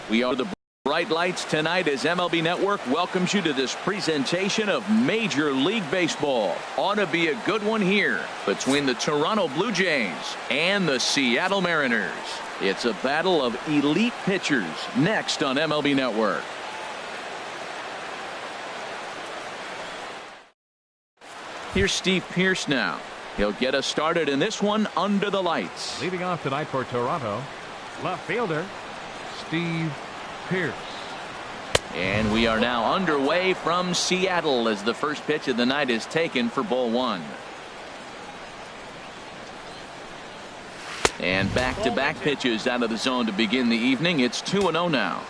We are the bright lights tonight as MLB Network welcomes you to this presentation of Major League Baseball. Ought to be a good one here between the Toronto Blue Jays and the Seattle Mariners. It's a battle of elite pitchers next on MLB Network. Here's Steve Pearce now. He'll get us started in this one under the lights. Leading off tonight for Toronto, left fielder Steve Pearce. And we are now underway from Seattle as the first pitch of the night is taken for ball one. And back-to-back pitches out of the zone to begin the evening. It's 2-0 now.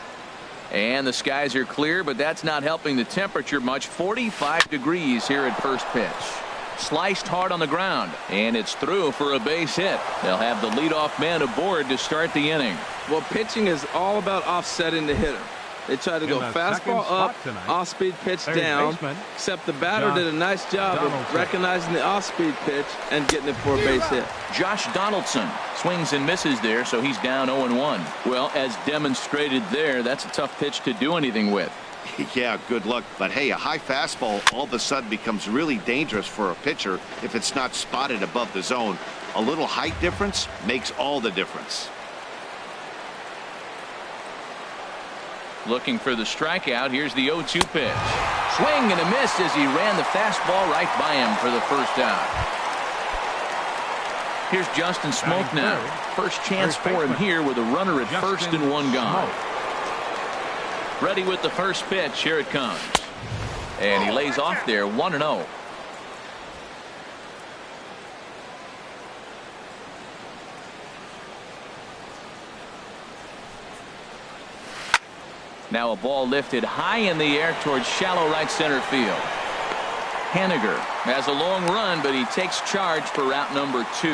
And the skies are clear, but that's not helping the temperature much. 45 degrees here at first pitch. Sliced hard on the ground, and it's through for a base hit. They'll have the leadoff man aboard to start the inning. Well, pitching is all about offsetting the hitter. They try to go fastball up, off-speed pitch down, except the batter did a nice job of recognizing the off-speed pitch and getting it for a base hit. Josh Donaldson swings and misses there, so he's down 0-1. Well, as demonstrated there, that's a tough pitch to do anything with. Yeah, good luck. But hey, a high fastball all of a sudden becomes really dangerous for a pitcher if it's not spotted above the zone. A little height difference makes all the difference. Looking for the strikeout. Here's the 0-2 pitch. Swing and a miss as he ran the fastball right by him for the first out. Here's Justin Smoke now. First chance for him here with a runner at first and one gone. Ready with the first pitch. Here it comes. And he lays off there 1-0. Now a ball lifted high in the air towards shallow right center field. Haniger has a long run, but he takes charge for route number 2.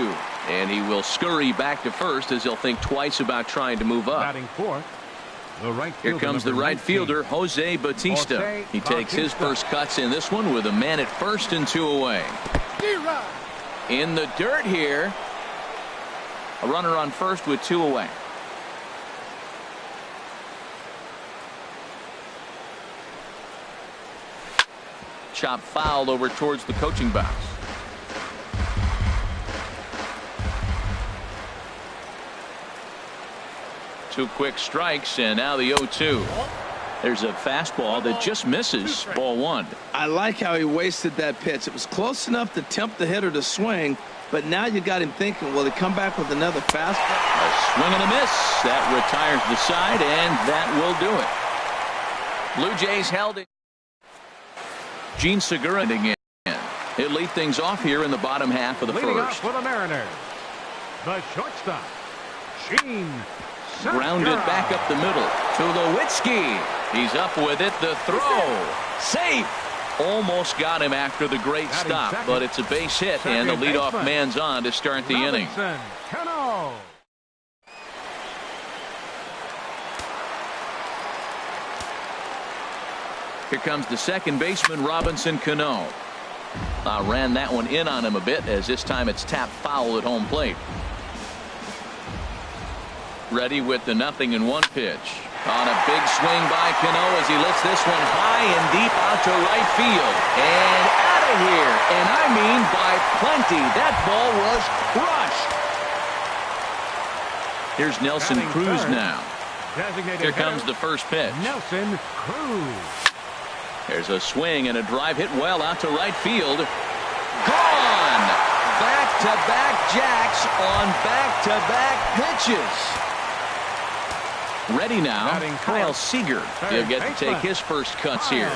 And he will scurry back to first as he'll think twice about trying to move up. Batting fourth, here comes the right fielder, Jose Bautista. He takes his first cuts in this one with a man at first and 2 away. In the dirt here. A runner on first with 2 away. Chop fouled over towards the coaching box. Two quick strikes, and now the 0-2. There's a fastball that just misses. Ball one. I like how he wasted that pitch. It was close enough to tempt the hitter to swing, but now you got him thinking, will he come back with another fastball? A swing and a miss. That retires the side, and that will do it. Blue Jays held it. Gene Segura again. He'll lead things off here in the bottom half of the Leading first. off for the Mariners, the shortstop, Gene Segura. Grounded back up the middle to Lewitzki. He's up with it. The throw. Safe. Almost got him after the great stop, but it's a base hit, and the leadoff man's on to start the inning. Here comes the second baseman, Robinson Cano. Ran that one in on him a bit, as this time it's tapped foul at home plate. Ready with the 0-1 pitch. On a big swing by Cano as he lifts this one high and deep out to right field. And out of here. And I mean by plenty. That ball was crushed. Here's Nelson Cruz now. Here comes the first pitch. Nelson Cruz. There's a swing and a drive hit well out to right field. Gone! Back-to-back jacks on back-to-back pitches. Ready now, Kyle Seager. He'll get to take his first cuts here.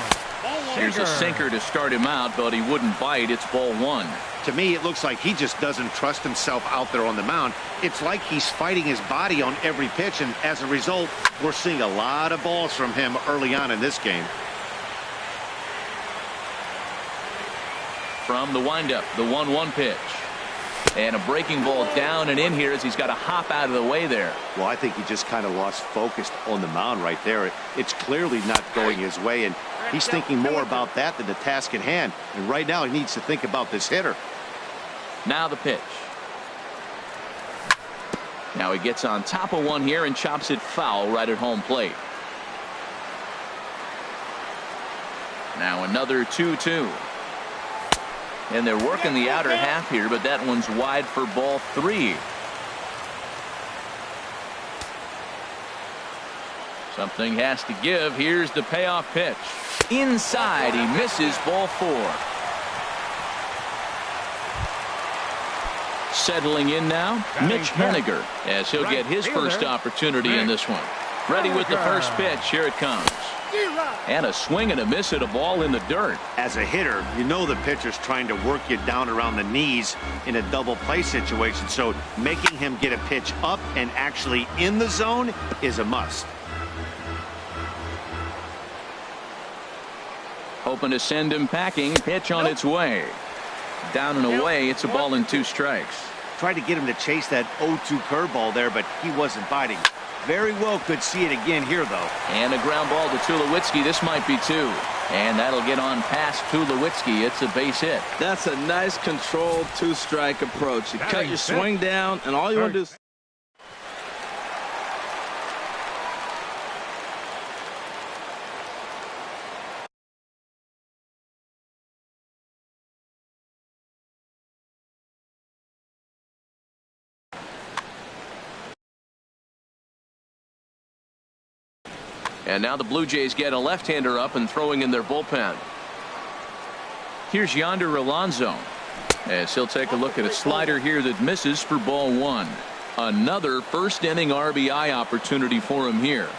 Here's a sinker to start him out, but he wouldn't bite. It's ball one. To me, it looks like he just doesn't trust himself out there on the mound. It's like he's fighting his body on every pitch, and as a result, we're seeing a lot of balls from him early on in this game. From the windup, the 1-1 pitch. And a breaking ball down and in here as he's got to hop out of the way there. Well, I think he just kind of lost focus on the mound right there. It's clearly not going his way, and he's thinking more about that than the task at hand. And right now he needs to think about this hitter. Now the pitch. Now he gets on top of one here and chops it foul right at home plate. Now another 2-2. And they're working the outer half here, but that one's wide for ball 3. Something has to give. Here's the payoff pitch. Inside, he misses, ball 4. Settling in now, Mitch Henniger, as he'll get his first opportunity in this one. Ready with the first pitch. Here it comes. And a swing and a miss at a ball in the dirt. As a hitter, you know the pitcher's trying to work you down around the knees in a double play situation, so making him get a pitch up and actually in the zone is a must. Hoping to send him packing. Pitch on its way. Down and away. It's a ball and 2 strikes. Tried to get him to chase that 0-2 curveball there, but he wasn't biting. Very well could see it again here, though. And a ground ball to Tulowitzki. This might be 2. And that'll get on past Tulowitzki. It's a base hit. That's a nice controlled 2-strike approach. You cut your swing down, and all you want to do is... And now the Blue Jays get a left-hander up and throwing in their bullpen. Here's Yonder Alonso, as he'll take a look at a slider here that misses for ball 1. Another first-inning RBI opportunity for him here.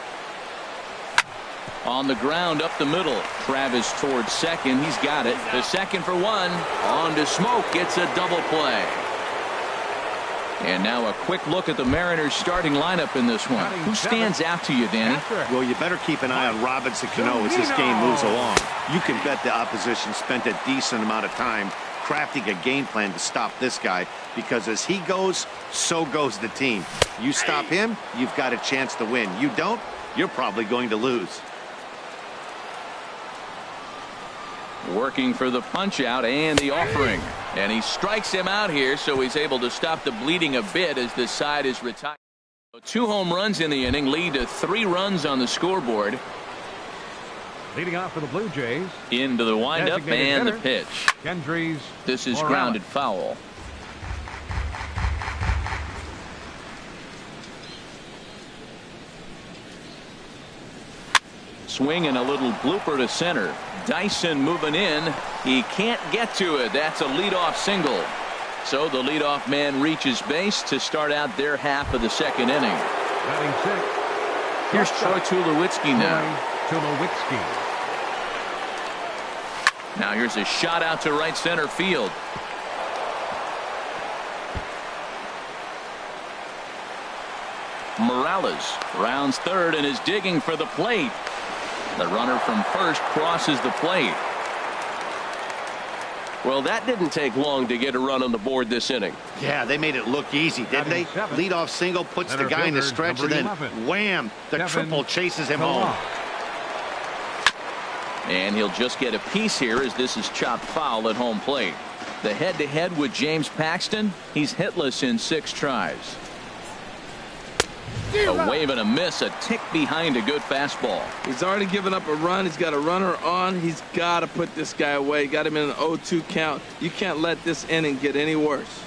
On the ground up the middle. Travis towards second. He's got it. The second for 1. On to Smoke. Gets a double play. And now a quick look at the Mariners starting lineup in this one. Who stands out to you, Danny? Well, you better keep an eye on Robinson Cano as this game moves along. You can bet the opposition spent a decent amount of time crafting a game plan to stop this guy, because as he goes, so goes the team. You stop him, you've got a chance to win. You don't, you're probably going to lose. Working for the punch out and the offering, and he strikes him out here, so he's able to stop the bleeding a bit as this side is retired. 2 home runs in the inning lead to 3 runs on the scoreboard. Leading off for the Blue Jays. Into the windup and the pitch. Kendrys. This is grounded foul. Swing and a little blooper to center. Dyson moving in. He can't get to it. That's a leadoff single. So the leadoff man reaches base to start out their half of the second inning. Here's Troy Tulowitzki now. Tulowitzki. Now here's a shot out to right center field. Morales rounds third and is digging for the plate. The runner from first crosses the plate. Well, that didn't take long to get a run on the board this inning. Yeah, they made it look easy, didn't they? Leadoff single puts the guy in the stretch, and then wham, the triple chases him home. And he'll just get a piece here as this is chopped foul at home plate. The head-to-head with James Paxton. He's hitless in 6 tries. A wave and a miss, a tick behind a good fastball. He's already given up a run. He's got a runner on. He's got to put this guy away. Got him in an 0-2 count. You can't let this inning get any worse.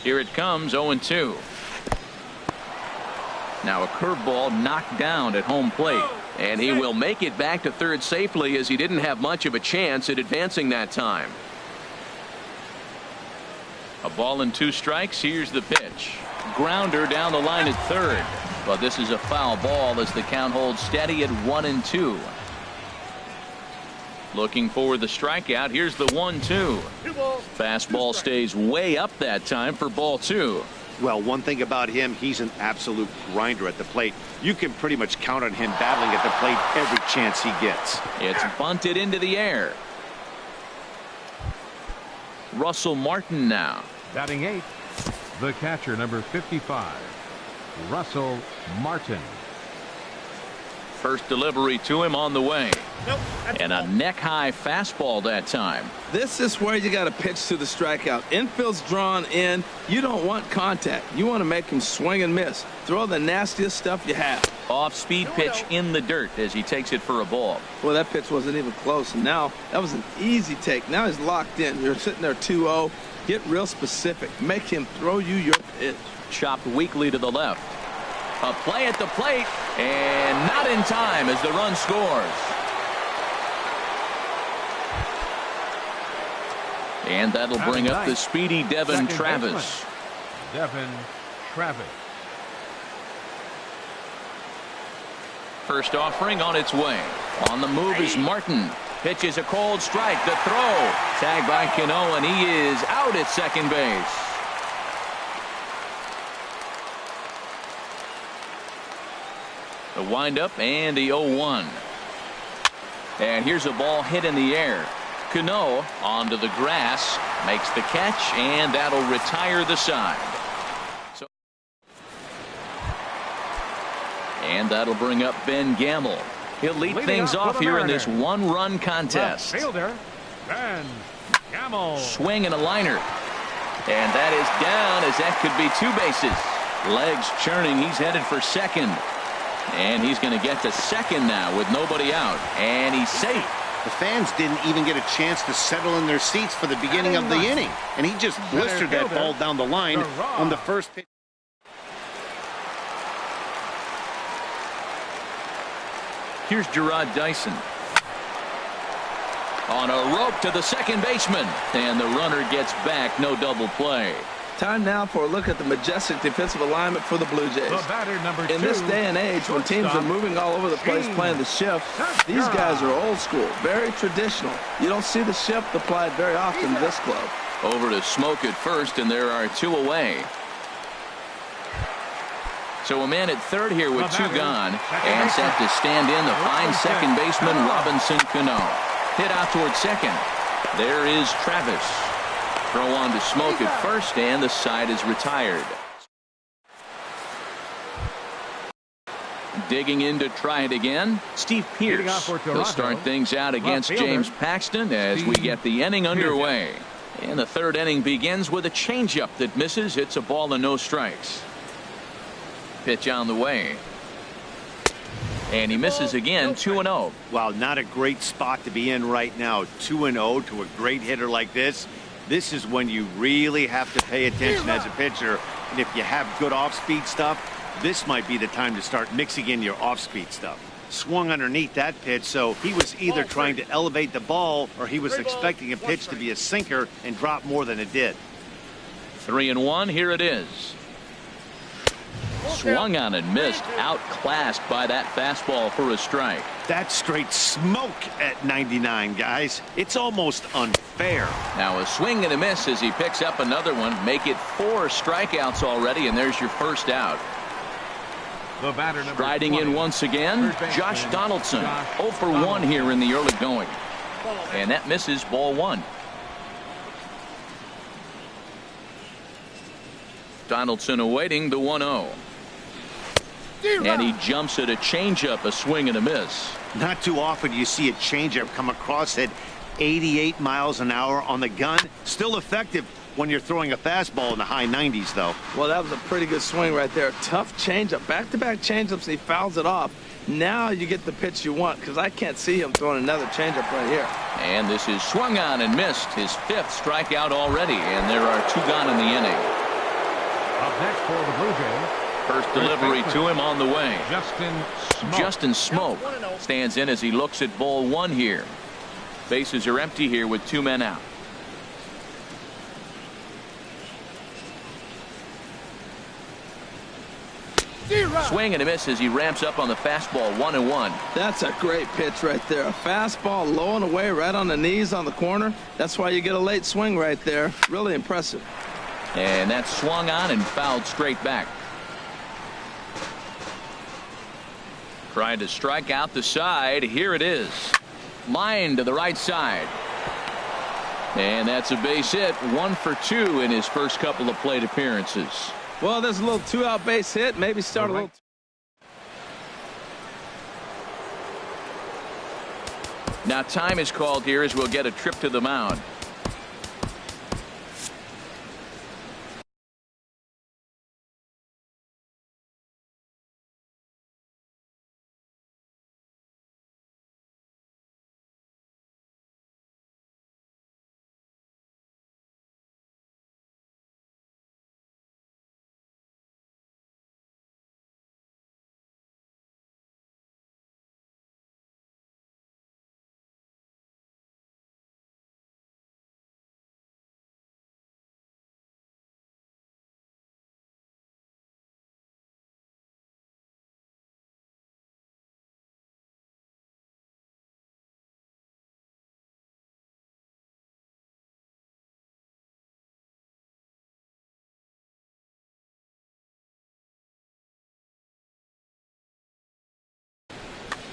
Here it comes, 0-2. Now a curveball knocked down at home plate. And he will make it back to third safely, as he didn't have much of a chance at advancing that time. A ball and 2 strikes. Here's the pitch. Grounder down the line at third. But this is a foul ball as the count holds steady at 1-2. Looking for the strikeout. Here's the 1-2. Fastball stays way up that time for ball 2. Well, one thing about him, he's an absolute grinder at the plate. You can pretty much count on him battling at the plate every chance he gets. It's bunted into the air. Russell Martin now. Batting 8th, the catcher, number 55, Russell Martin. First delivery to him on the way. Nope, and a neck-high fastball that time. This is where you got to pitch to the strikeout. Infield's drawn in. You don't want contact. You want to make him swing and miss. Throw the nastiest stuff you have. Off-speed pitch in the dirt as he takes it for a ball. Well, that pitch wasn't even close. And now that was an easy take. Now he's locked in. You're sitting there 2-0. Get real specific. Make him throw you your pitch. Chopped weakly to the left. A play at the plate, and not in time as the run scores. And that'll bring up the speedy Devin Travis. Devin Travis. First offering on its way. On the move is Martin. Pitches a cold strike. The throw. Tagged by Cano, and he is out at second base. The windup and the 0-1. And here's a ball hit in the air. Cano onto the grass, makes the catch, and that'll retire the side. And that'll bring up Ben Gamble. He'll lead things off here in this one-run contest. Left fielder, Ben Gamble. Swing and a liner. And that is down, as that could be two bases. Legs churning. He's headed for second. And he's going to get to second now with nobody out. And he's safe. The fans didn't even get a chance to settle in their seats for the beginning of the inning. And he just blistered that ball down the line on the first pitch. Here's Gerard Dyson. On a rope to the second baseman. And the runner gets back. No double play. Time now for a look at the majestic defensive alignment for the Blue Jays. The batter, number 2. In this day and age, when teams are moving all over the place playing the shift, these guys are old school, very traditional. You don't see the shift applied very often in this club. Over to Smoke at first, and there are two away. So a man at third here with two gone, and set to stand in the fine second baseman Robinson Cano. Hit out toward second. There is Travis. Throw on to Smoke at first, and the side is retired. Digging in to try it again, Steve Pierce. He'll start things out against James Paxton as we get the inning underway. And the third inning begins with a changeup that misses. It's a ball and no strikes. Pitch on the way. And he misses again, 2-0. Wow, not a great spot to be in right now. 2-0 to a great hitter like this. This is when you really have to pay attention as a pitcher. And if you have good off-speed stuff, this might be the time to start mixing in your off-speed stuff. Swung underneath that pitch, so he was either trying to elevate the ball or he was expecting a pitch to be a sinker and drop more than it did. 3-1, here it is. Swung on and missed, outclassed by that fastball for a strike. That's straight smoke at 99, guys. It's almost unfair. Now a swing and a miss as he picks up another one. Make it 4 strikeouts already, and there's your first out. The batter, striding in once again, Josh Donaldson. 0 for 1 here in the early going. And that misses, ball 1. Donaldson awaiting the 1-0. And he jumps at a changeup, a swing and a miss. Not too often you see a changeup come across at 88 miles an hour on the gun. Still effective when you're throwing a fastball in the high 90s, though. Well, that was a pretty good swing right there. Tough changeup. Back-to-back changeups, and he fouls it off. Now you get the pitch you want, because I can't see him throwing another changeup right here. And this is swung on and missed. His 5th strikeout already, and there are 2 gone in the inning. Up next for the Blue Jays. First delivery to him on the way. Justin Smoke stands in as he looks at ball 1 here. Bases are empty here with 2 men out. Swing and a miss as he ramps up on the fastball, 1-1. That's a great pitch right there. A fastball low and away right on the knees on the corner. That's why you get a late swing right there. Really impressive. And that swung on and fouled straight back. Trying to strike out the side. Here it is. Line to the right side. And that's a base hit. 1 for 2 in his first couple of plate appearances. Well, there's a little 2-out base hit. Maybe start a little. Now time is called here as we'll get a trip to the mound.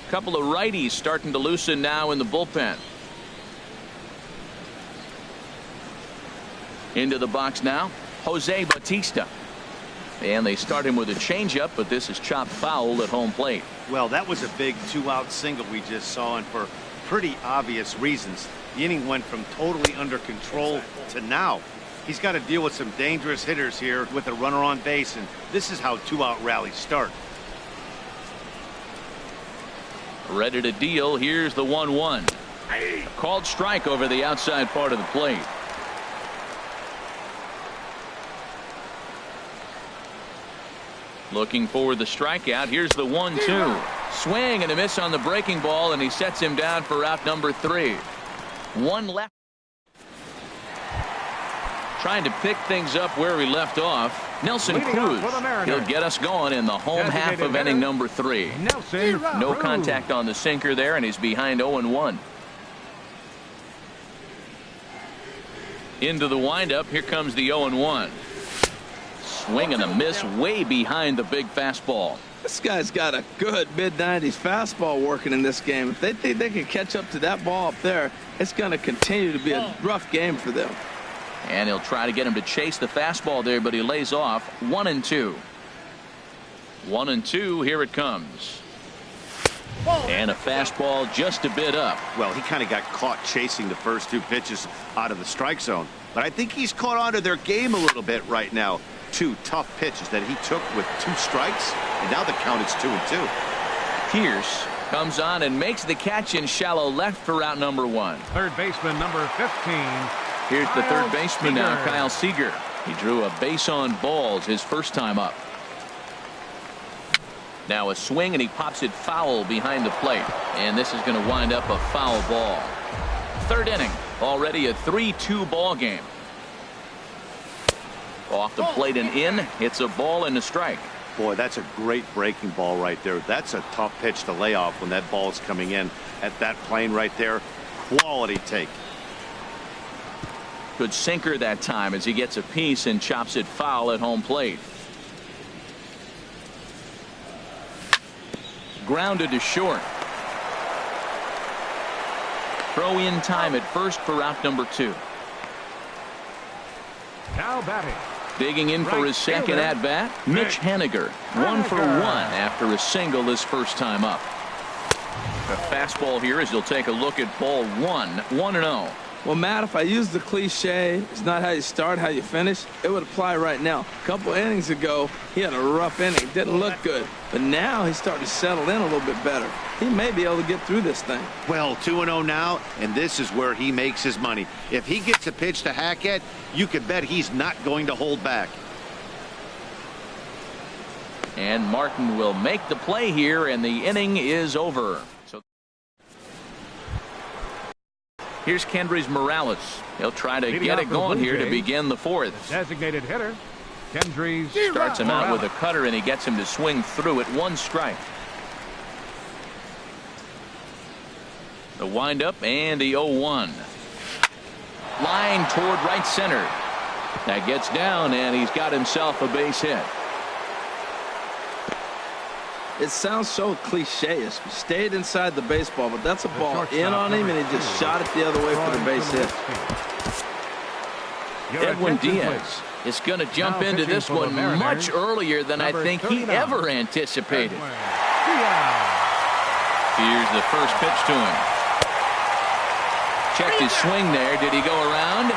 Couple of righties starting to loosen now in the bullpen. Into the box now, Jose Bautista. And they start him with a changeup, but this is chopped foul at home plate. Well, that was a big 2-out single we just saw, and for pretty obvious reasons. The inning went from totally under control to now. He's got to deal with some dangerous hitters here with a runner on base, and this is how 2-out rallies start. Ready to deal. Here's the 1-1. Called strike over the outside part of the plate. Looking for the strikeout. Here's the 1-2. Swing and a miss on the breaking ball, and he sets him down for out number 3. One left. Trying to pick things up where we left off. Nelson Cruz. He'll get us going in the home half of inning number 3. No contact on the sinker there, and he's behind 0-1. Into the windup. Here comes the 0-1. Swing and a miss way behind the big fastball. This guy's got a good mid-90s fastball working in this game. If they think they can catch up to that ball up there, it's going to continue to be a rough game for them. And he'll try to get him to chase the fastball there, but he lays off. 1-2. 1-2. Here it comes. And a fastball just a bit up. Well, he kind of got caught chasing the first 2 pitches out of the strike zone. But I think he's caught on to their game a little bit right now. 2 tough pitches that he took with 2 strikes, and now the count is 2-2. Pierce comes on and makes the catch in shallow left for out number 1. Third baseman number 15. Here's the third baseman now, Kyle Seager. He drew a base on balls his first time up. Now a swing, and he pops it foul behind the plate. And this is going to wind up a foul ball. Third inning, already a 3-2 ball game. Off the plate and in. It's a ball and a strike. Boy, that's a great breaking ball right there. That's a tough pitch to lay off when that ball is coming in at that plane right there. Quality take. Good sinker that time as he gets a piece and chops it foul at home plate. Grounded to short. Throw in time at first for out number 2. Now batting. Digging in for his second at bat, Mitch Haniger. 1 for 1 after a single his first time up. A fastball here as he'll take a look at ball 1. 1-0. Well, Matt, if I use the cliche, it's not how you start, how you finish, it would apply right now. A couple innings ago, he had a rough inning. Didn't look good. But now he's starting to settle in a little bit better. He may be able to get through this thing. Well, 2-0 now, and this is where he makes his money. If he gets a pitch to hack at, you can bet he's not going to hold back. And Martin will make the play here, and the inning is over. So here's Kendrys Morales. He'll try to get it going here to begin the 4th. Designated hitter, Kendrys starts him out with a cutter, and he gets him to swing through it. 1 strike. The windup and the 0-1. Line toward right center. That gets down, and he's got himself a base hit. It sounds so cliche. He stayed inside the baseball, but that's a ball in on him, and he just shot it the other way for the base hit. Edwin Diaz is going to jump into this one much earlier than I think he ever anticipated. Here's the first pitch to him. checked his swing there. Did he go around?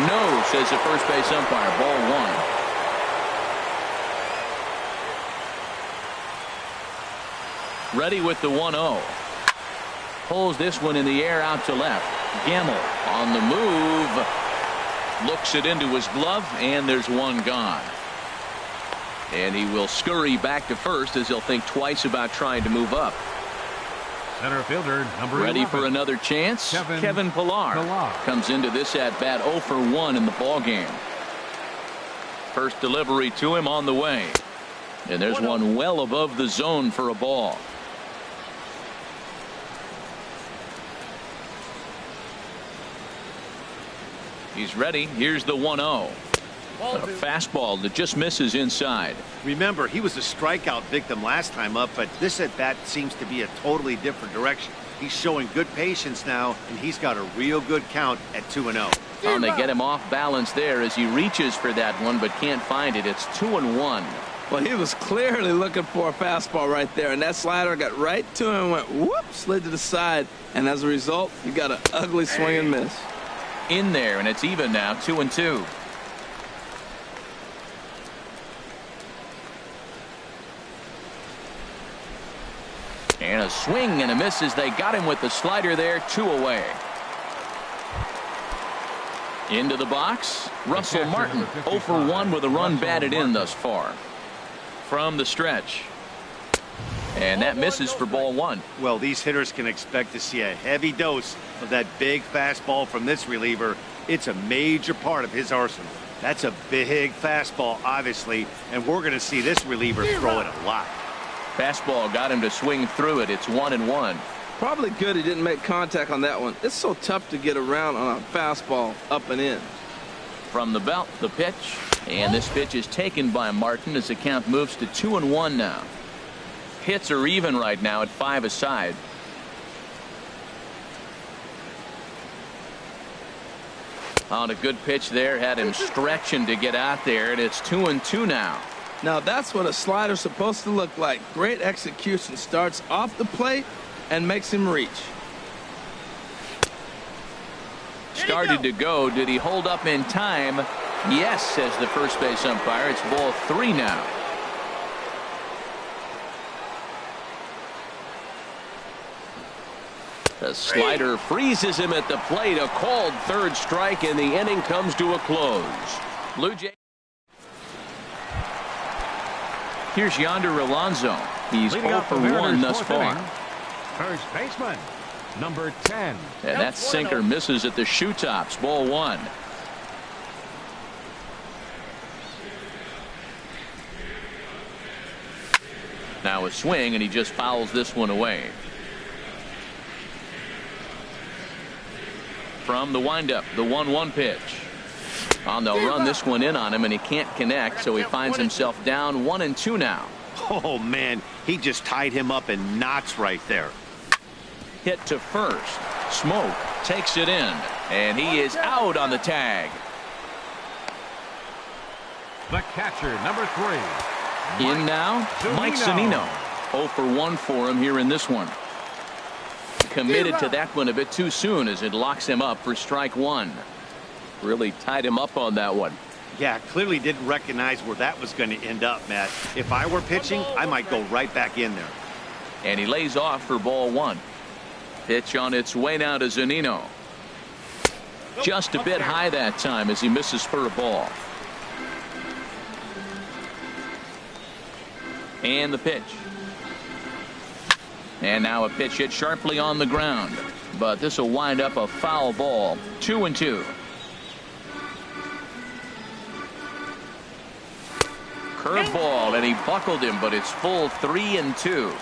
No, says the first base umpire. Ball one. Ready with the 1-0. Pulls this one in the air out to left. Gamble on the move. Looks it into his glove, and there's one gone. And he will scurry back to first as he'll think twice about trying to move up. Center fielder number Ready 11. for another chance. Kevin Pillar comes into this at bat 0 for 1 in the ball game. First delivery to him on the way, and there's one well above the zone for a ball. He's ready. Here's the 1-0. A fastball that just misses inside. Remember, he was a strikeout victim last time up, but this at bat seems to be a totally different direction. He's showing good patience now, and he's got a real good count at 2-0. And they get him off balance there as he reaches for that one but can't find it. It's 2-1. Well, he was clearly looking for a fastball right there, and that slider got right to him and went whoop, slid to the side, and as a result, you got an ugly swing and miss. In there, and it's even now, 2-2. And a swing and a miss as they got him with the slider there. 2 away. Into the box, Russell Martin 0 for 1 with a run batted in thus far. From the stretch. And that misses for ball one. Well, these hitters can expect to see a heavy dose of that big fastball from this reliever. It's a major part of his arsenal. That's a big fastball, obviously, and we're going to see this reliever throw it a lot. Fastball got him to swing through it. It's 1-1. Probably good he didn't make contact on that one. It's so tough to get around on a fastball up and in. From the belt, the pitch. And this pitch is taken by Martin as the count moves to 2-1 now. Hits are even right now at 5 aside. On a good pitch there, had him stretching to get out there, and it's 2-2 now. Now that's what a slider's supposed to look like. Great execution. Starts off the plate and makes him reach. Started to go. Did he hold up in time? Yes, says the first base umpire. It's ball 3 now. The slider freezes him at the plate. A called third strike, and the inning comes to a close. Blue Jays. Here's Yonder Alonso. He's 0 for 1 thus far. First baseman, number 10. And that sinker misses at the shoe tops. Ball 1. Now a swing, and he just fouls this one away. From the windup, the 1-1 pitch. Oh, they'll run this one in on him, and he can't connect, so he finds himself down 1-2 now. Oh, man, he just tied him up in knots right there. Hit to first. Smoke takes it in, and he is out on the tag. The catcher, number 3. In now, Mike Zunino. 0 for 1 for him here in this one. Committed to that one a bit too soon as it locks him up for strike 1. Really tied him up on that one. Yeah, clearly didn't recognize where that was going to end up, Matt. If I were pitching, I might go right back in there. And he lays off for ball 1. Pitch on its way now to Zunino. Just a bit high that time as he misses for a ball. And the pitch. And now a pitch hit sharply on the ground. But this will wind up a foul ball. 2-2. Curveball, and he buckled him, but it's full 3-2.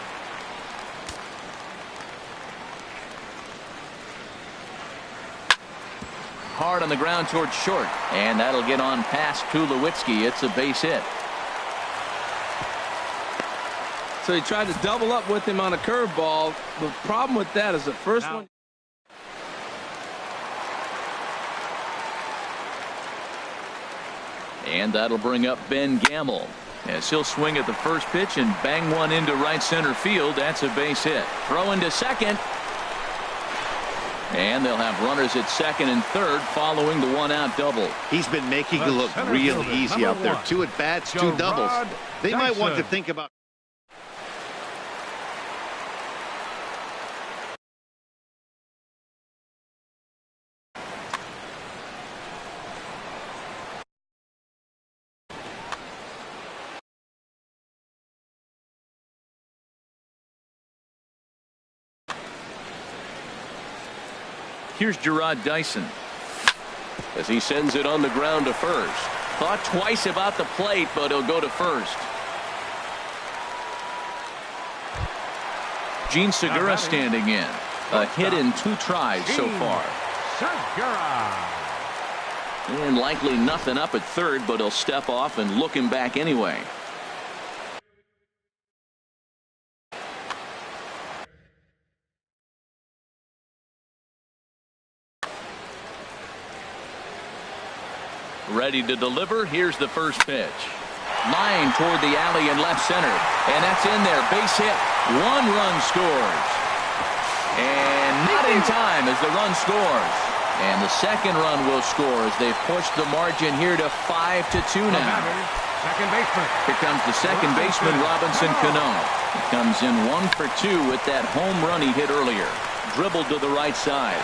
Hard on the ground towards short, and that'll get on past Tulowitzki. It's a base hit. So he tried to double up with him on a curveball. The problem with that is the first one. And that'll bring up Ben Gamble as he'll swing at the first pitch and bang one into right center field. That's a base hit. Throw into second. And they'll have runners at second and third following the one-out double. He's been making it look real easy out there. 2 at-bats, 2 doubles. They might want to think about... Here's Gerard Dyson as he sends it on the ground to first. Thought twice about the plate, but he'll go to first. Gene Segura standing in. A hit in 2 tries so far. And likely nothing up at third, but he'll step off and look him back anyway. Ready to deliver. Here's the first pitch. Line toward the alley in left center. And that's in there. Base hit. 1 run scores. And not in time as the run scores. And the second run will score as they've pushed the margin here to 5-2 now. Second baseman. Here comes the second baseman, Robinson Cano. He comes in 1 for 2 with that home run he hit earlier. Dribbled to the right side.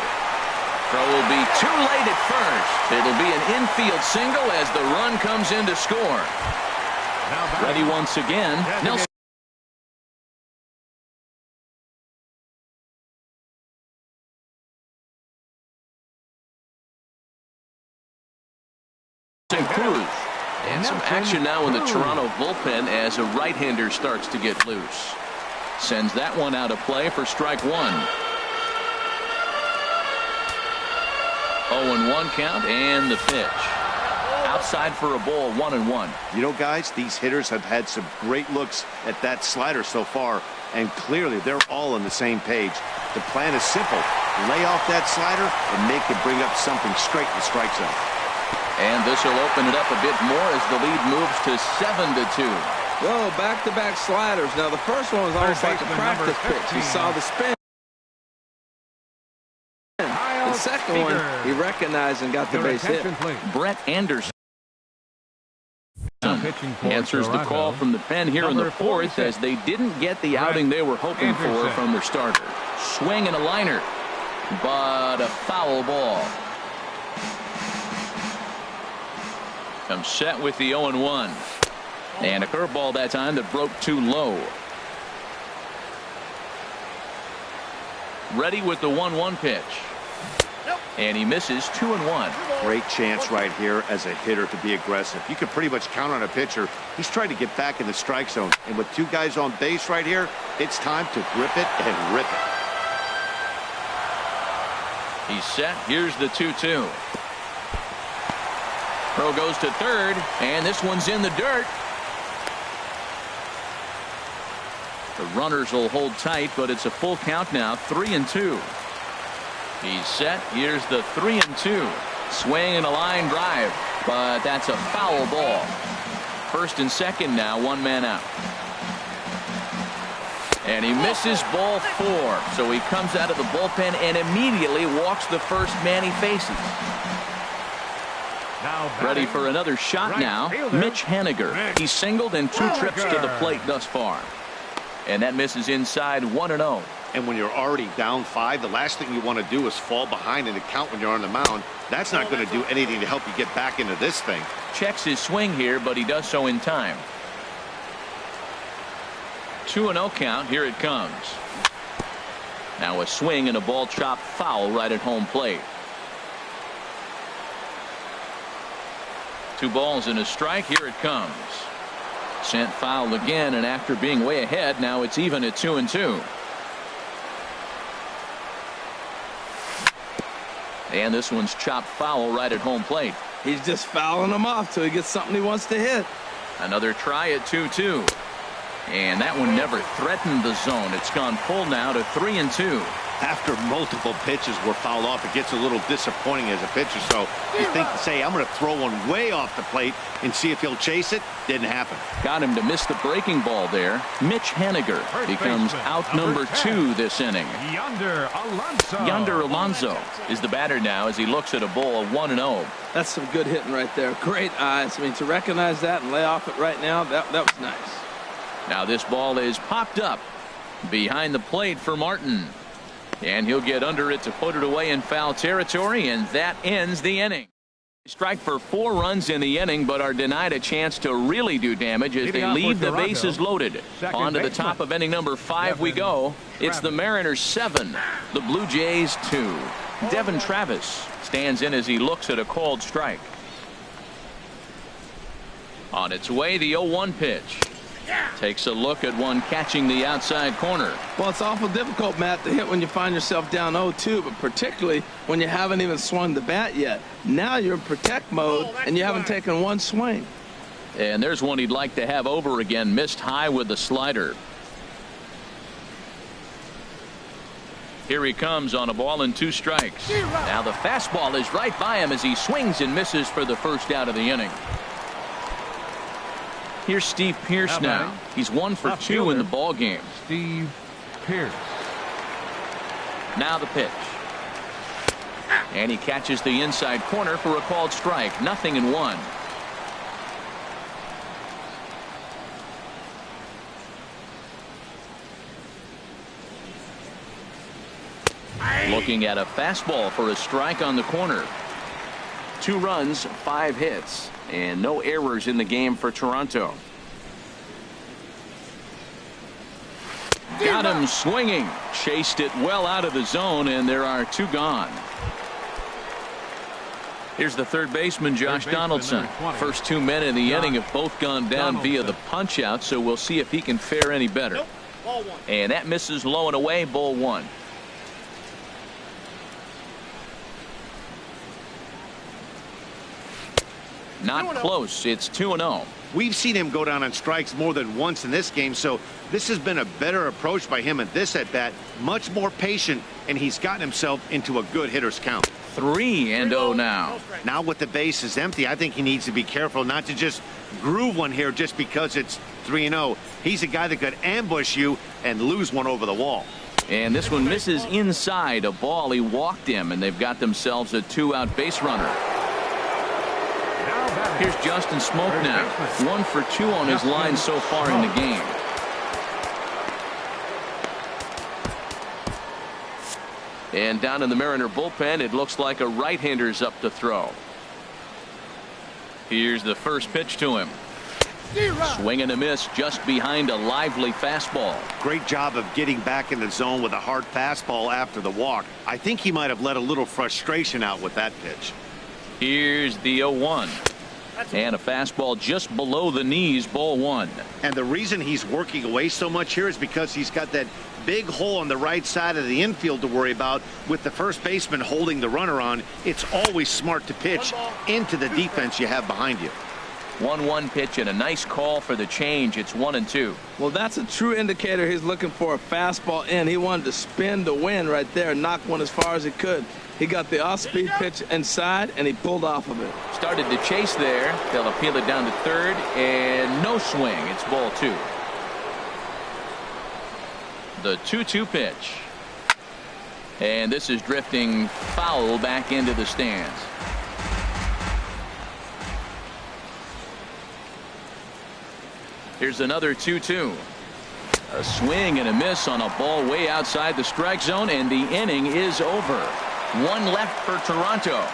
Throw will be too late at first. It'll be an infield single as the run comes in to score. Ready once again. Nelson Cruz. And some action now in the Toronto bullpen as a right-hander starts to get loose. Sends that one out of play for strike 1. 0-1 count and the pitch. Outside for a ball, 1-1. You know, guys, these hitters have had some great looks at that slider so far, and clearly they're all on the same page. The plan is simple. Lay off that slider and make it bring up something straight in the strike zone. And this will open it up a bit more as the lead moves to 7-2. Whoa, back-to-back sliders. Now, the first one was almost like a practice pitch. He saw the spin. The second one, he recognized and got the base hit. Brett Anderson answers the call from the pen here in the 4th as they didn't get the outing they were hoping for from their starter. Swing and a liner, but a foul ball. Comes set with the 0-1. And a curveball that time that broke too low. Ready with the 1-1 pitch. And he misses 2-1. Great chance right here as a hitter to be aggressive. You can pretty much count on a pitcher. He's trying to get back in the strike zone. And with 2 guys on base right here, it's time to grip it and rip it. He's set. Here's the 2-2. Throw goes to third, and this one's in the dirt. The runners will hold tight, but it's a full count now, 3-2. He's set. Here's the 3-2. Swing and a line drive, but that's a foul ball. First and second now, 1 man out. And he misses ball 4, so he comes out of the bullpen and immediately walks the first man he faces. Ready for another shot now, Mitch Haniger. He's singled in 2 trips to the plate thus far. And that misses inside, 1-0. And when you're already down 5, the last thing you want to do is fall behind in the count when you're on the mound. That's not going to do anything to help you get back into this thing. Checks his swing here, but he does so in time. 2-0 count. Here it comes. Now a swing and a ball chopped foul right at home plate. 2 balls and a strike. Here it comes. Sent foul again, and after being way ahead, now it's even at 2-2. And this one's chopped foul right at home plate. He's just fouling them off till he gets something he wants to hit. Another try at 2-2. And that one never threatened the zone. It's gone full now to 3-2. After multiple pitches were fouled off, it gets a little disappointing as a pitcher. So you think to say, I'm going to throw one way off the plate and see if he'll chase it. Didn't happen. Got him to miss the breaking ball there. Mitch Haniger becomes out number 2 this inning. Yonder Alonso is the batter now as he looks at a ball 1-0. That's some good hitting right there. Great eyes. I mean, to recognize that and lay off it right now, that was nice. Now this ball is popped up behind the plate for Martin. And he'll get under it to put it away in foul territory, and that ends the inning. Strike for 4 runs in the inning, but are denied a chance to really do damage as they leave the bases loaded. On to the top of inning number 5 we go. It's the Mariners 7, the Blue Jays 2. Devin Travis stands in as he looks at a called strike. On its way, the 0-1 pitch. Takes a look at one catching the outside corner. Well, it's awful difficult, Matt, to hit when you find yourself down 0-2, but particularly when you haven't even swung the bat yet. Now you're in protect mode, and you haven't taken one swing. And there's one he'd like to have over again. Missed high with the slider. Here he comes on a ball and 2 strikes. Now the fastball is right by him as he swings and misses for the first out of the inning. Here's Steve Pearce now. He's 1 for 2 in the ball game. Steve Pearce. Now the pitch. And he catches the inside corner for a called strike. 0-1. Looking at a fastball for a strike on the corner. 2 runs, 5 hits, and no errors in the game for Toronto. Got him swinging. Chased it well out of the zone, and there are 2 gone. Here's the third baseman, Josh Donaldson. First 2 men in the inning have both gone down via the punch out, so we'll see if he can fare any better. And that misses low and away, ball 1. Not close. It's 2-0. We've seen him go down on strikes more than once in this game, so this has been a better approach by him at this at-bat. Much more patient, and he's gotten himself into a good hitter's count. 3-0 now. Now with the bases empty, I think he needs to be careful not to just groove one here just because it's 3-0. He's a guy that could ambush you and lose one over the wall. And this one misses inside a ball. He walked him, and they've got themselves a 2-out base runner. Here's Justin Smoak now. 1 for 2 on his line so far in the game. And down in the Mariner bullpen, it looks like a right-hander's up to throw. Here's the first pitch to him. Swing and a miss just behind a lively fastball. Great job of getting back in the zone with a hard fastball after the walk. I think he might have let a little frustration out with that pitch. Here's the 0-1. And a fastball just below the knees, ball 1. And the reason he's working away so much here is because he's got that big hole on the right side of the infield to worry about with the first baseman holding the runner on. It's always smart to pitch into the defense you have behind you. 1-1 pitch and a nice call for the change. It's 1-2. Well, that's a true indicator he's looking for a fastball in. He wanted to spin to win right there and knock one as far as he could. He got the off-speed pitch inside, and he pulled off of it. Started to chase there. They'll appeal it down to third, and no swing. It's ball 2. The 2-2 pitch. And this is drifting foul back into the stands. Here's another 2-2. A swing and a miss on a ball way outside the strike zone, and the inning is over. 1 left for Toronto.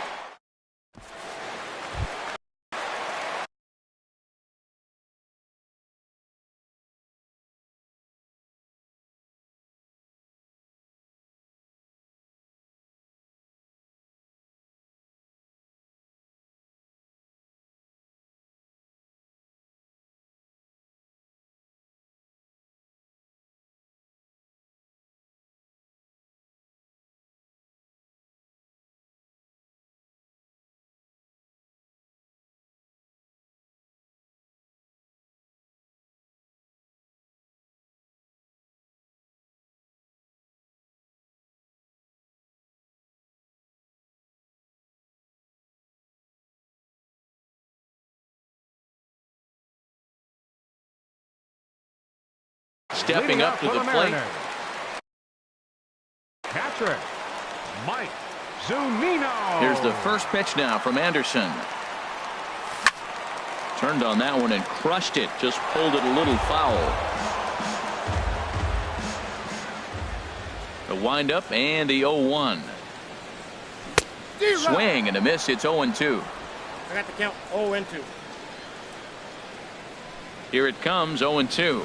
stepping up to the plate. Catcher, Mike Zunino. Here's the first pitch now from Anderson. Turned on that one and crushed it. Just pulled it a little foul. The windup and the 0-1. Swing and a miss. It's 0-2. I got the count 0-2. Here it comes, 0-2.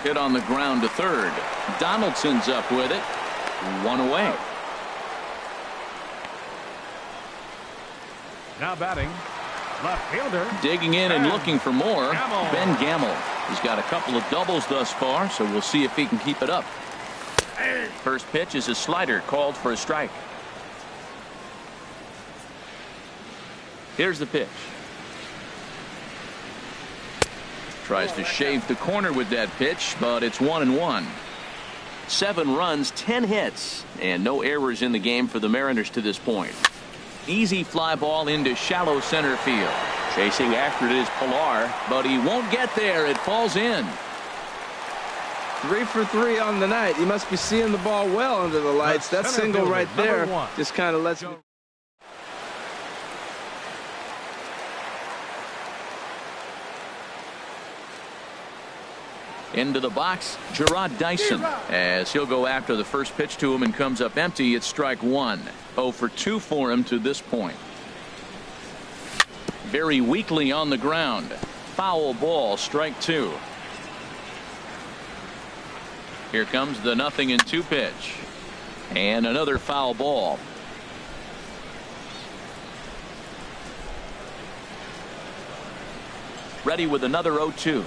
Hit on the ground to third. Donaldson's up with it. One away. Now batting, left fielder. Digging in and looking for more. Gamble. Ben Gamble. He's got a couple of doubles thus far, so we'll see if he can keep it up. First pitch is a slider called for a strike. Here's the pitch. Tries to shave the corner with that pitch, but it's 1-1. 7 runs, 10 hits, and no errors in the game for the Mariners to this point. Easy fly ball into shallow center field. Chasing after it is Pilar, but he won't get there. It falls in. 3 for 3 on the night. He must be seeing the ball well under the lights. That single right there just kind of lets me. Into the box, Gerard Dyson, as he'll go after the first pitch to him and comes up empty. It's strike 1. 0 for 2 for him to this point. Very weakly on the ground. Foul ball, strike 2. Here comes the 0-2 pitch. And another foul ball. Ready with another 0-2.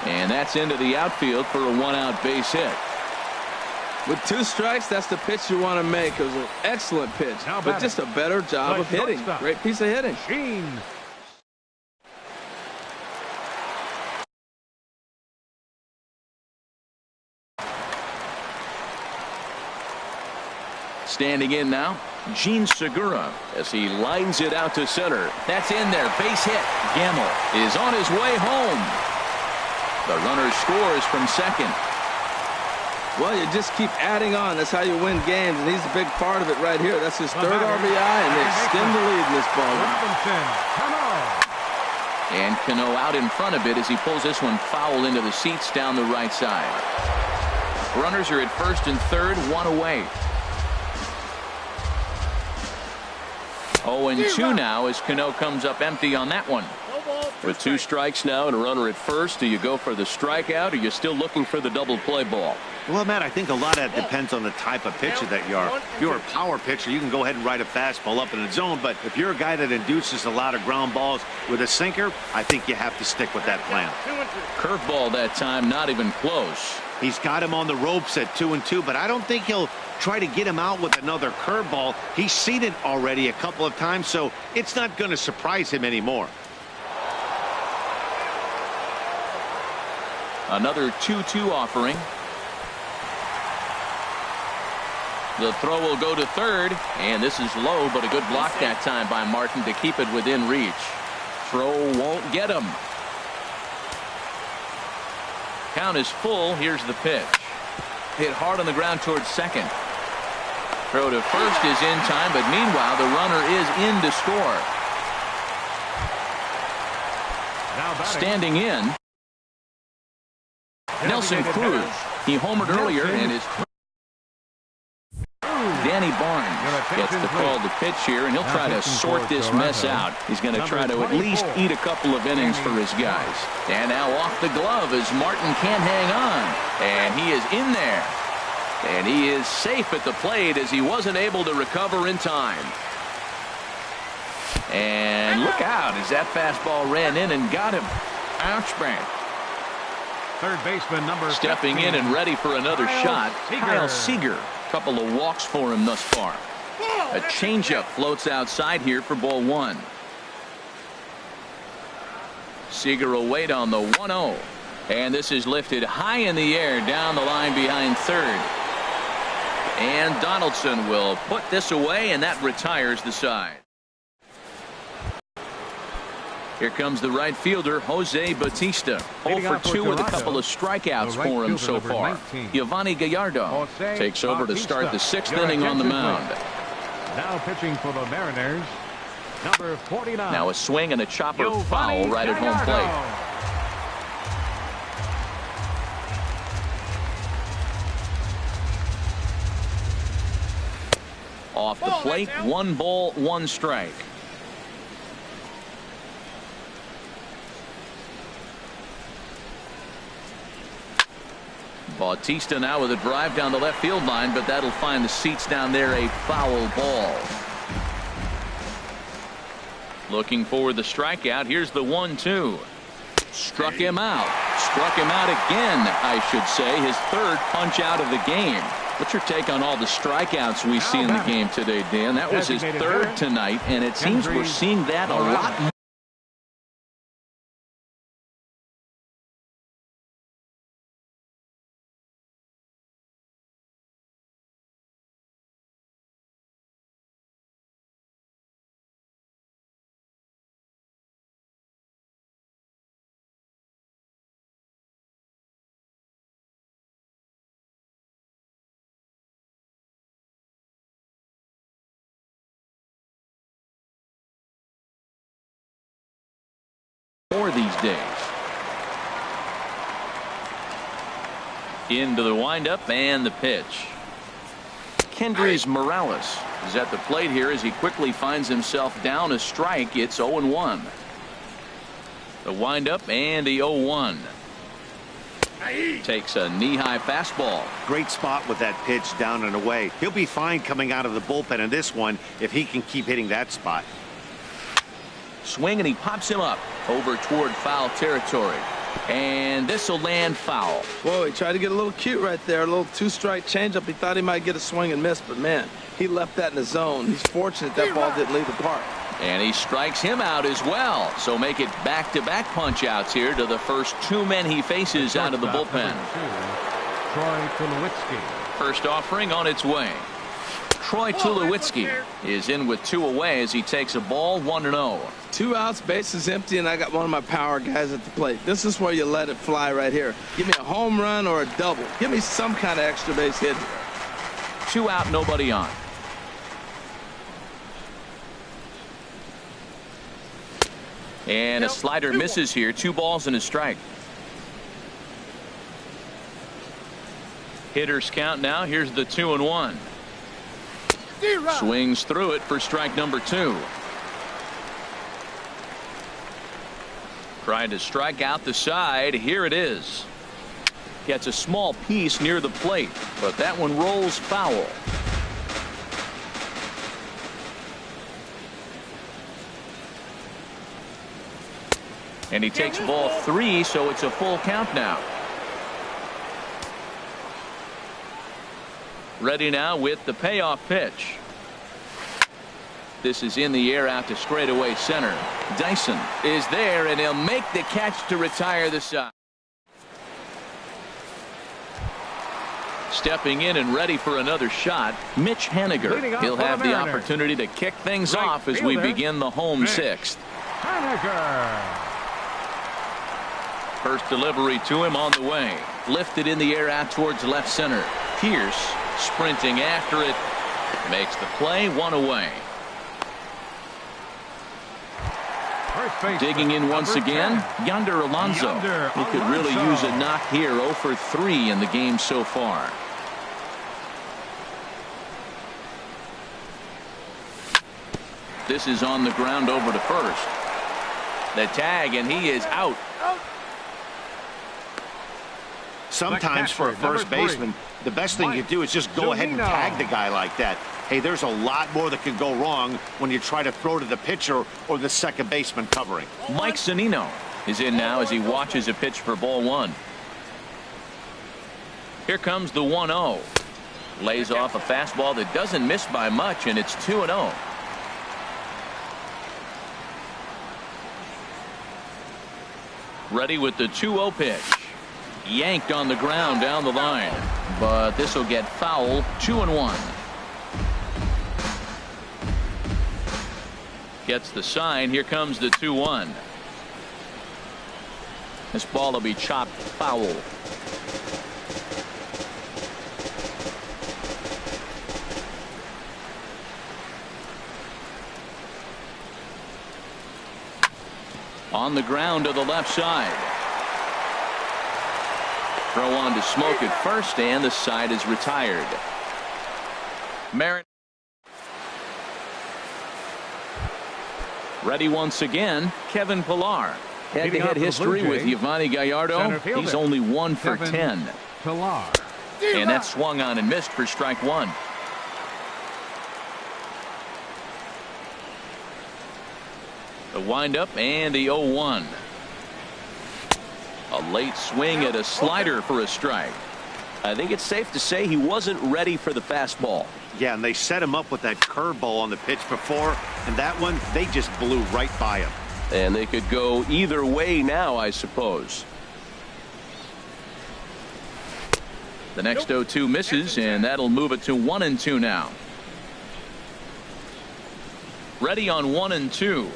And that's into the outfield for a 1-out base hit. With 2 strikes, that's the pitch you want to make. It was an excellent pitch, but just a better job of hitting. Great piece of hitting. Sheen. Standing in now, Gene Segura, as he lines it out to center. That's in there. Base hit. Gamble is on his way home. The runner scores from second. Well, you just keep adding on. That's how you win games, and he's a big part of it right here. That's his third RBI, and they extend the lead in this ball game. And Cano out in front of it as he pulls this one foul into the seats down the right side. Runners are at first and third, 1 away. 0-2 now as Cano comes up empty on that one. With 2 strikes now and a runner at first, do you go for the strikeout or are you still looking for the double play ball? Well, Matt, I think a lot of that depends on the type of pitcher that you are. If you're a power pitcher, you can go ahead and ride a fastball up in the zone. But if you're a guy that induces a lot of ground balls with a sinker, I think you have to stick with that plan. Curveball that time, not even close. He's got him on the ropes at 2-2, but I don't think he'll try to get him out with another curveball. He's seen it already a couple of times, so it's not going to surprise him anymore. Another 2-2 offering. The throw will go to third, and this is low, but a good block that time by Martin to keep it within reach. Throw won't get him. Count is full. Here's the pitch. Hit hard on the ground towards second. Throw to first is in time, but meanwhile the runner is in to score. Standing in, Nelson Cruz. He homered earlier and is. Danny Barnes gets the call to pitch here, and he'll try to sort this mess out. He's going to try to at least eat a couple of innings for his guys. And now off the glove as Martin can't hang on. And he is in there. And he is safe at the plate as he wasn't able to recover in time. And look out as that fastball ran in and got him. Ouch, man. Third baseman number stepping 15. in and ready for another shot. Kyle Seager. Couple of walks for him thus far. A changeup floats outside here for ball 1. Seager will wait on the 1-0. And this is lifted high in the air down the line behind third. And Donaldson will put this away, and that retires the side. Here comes the right fielder, Jose Bautista. 0 for 2 with a couple of strikeouts for him so far. Yovani Gallardo takes over to start the 6th inning on the mound. Now pitching for the Mariners, number 49. Now a swing and a chopper foul right at home plate. Off the plate, 1 ball, 1 strike. Bautista now with a drive down the left field line, but that'll find the seats down there a foul ball. Looking for the strikeout. Here's the 1-2. Struck him out. Struck him out again, I should say. His 3rd punch out of the game. What's your take on all the strikeouts we see in the game today, Dan? That was his 3rd tonight, and it seems we're seeing that a lot more. These days. Into the windup and the pitch. Kendrys Morales is at the plate here as he quickly finds himself down a strike. It's 0-1. The windup and the 0-1. Takes a knee-high fastball. Great spot with that pitch down and away. He'll be fine coming out of the bullpen in this one if he can keep hitting that spot. Swing and he pops him up over toward foul territory, and this will land foul. Whoa, he tried to get a little cute right there, a little 2-strike changeup. He thought he might get a swing and miss, but man, he left that in the zone. He's fortunate that ball didn't leave the park. And he strikes him out as well, so make it back-to-back punch outs here to the first 2 men he faces out of the bullpen. First offering on its way. Troy Tulowitzki is in with 2 away as he takes a ball, 1-0. 2 outs, bases empty, and I got one of my power guys at the plate. This is where you let it fly right here. Give me a home run or a double. Give me some kind of extra base hit here. 2 out, nobody on. And a slider misses here. 2 balls and a strike. Hitters count now. Here's the 2-1. Swings through it for strike number 2. Trying to strike out the side. Here it is. Gets a small piece near the plate, but that one rolls foul. And he takes ball 3, so it's a full count now. Ready now with the payoff pitch. This is in the air out to straightaway center. Dyson is there, and he'll make the catch to retire the side. Stepping in and ready for another shot, Mitch Haniger. He'll have the opportunity to kick things off as we begin the home 6th. Haniger. First delivery to him on the way. Lifted in the air out towards left center. Pierce sprinting after it. Makes the play, 1 away. Digging in once again, Yonder Alonso. He could really use a knock here. 0 for 3 in the game so far. This is on the ground over to first. The tag, and he is out. Sometimes for a first baseman, the best thing you do is just go ahead and tag the guy like that. Hey, there's a lot more that can go wrong when you try to throw to the pitcher or the second baseman covering. Mike Zunino is in now as he watches a pitch for ball 1. Here comes the 1-0. Lays off a fastball that doesn't miss by much, and it's 2-0. Ready with the 2-0 pitch. Yanked on the ground down the line, but this will get foul. 2-1. Gets the sign. Here comes the 2-1. This ball will be chopped foul. On the ground to the left side. Throw on to Smoke at first, and the side is retired. Marin ready once again. Kevin Pillar. Head-to-head history with Yovani Gallardo. He's only 1 for 10. Pillar. And that swung on and missed for strike one. The windup and the 0-1. A late swing at a slider for a strike. I think it's safe to say he wasn't ready for the fastball. Yeah, and they set him up with that curveball on the pitch before, and that one, they just blew right by him. And they could go either way now, I suppose. The next 0-2 misses, and that'll move it to 1-2 now. Ready on 1-2.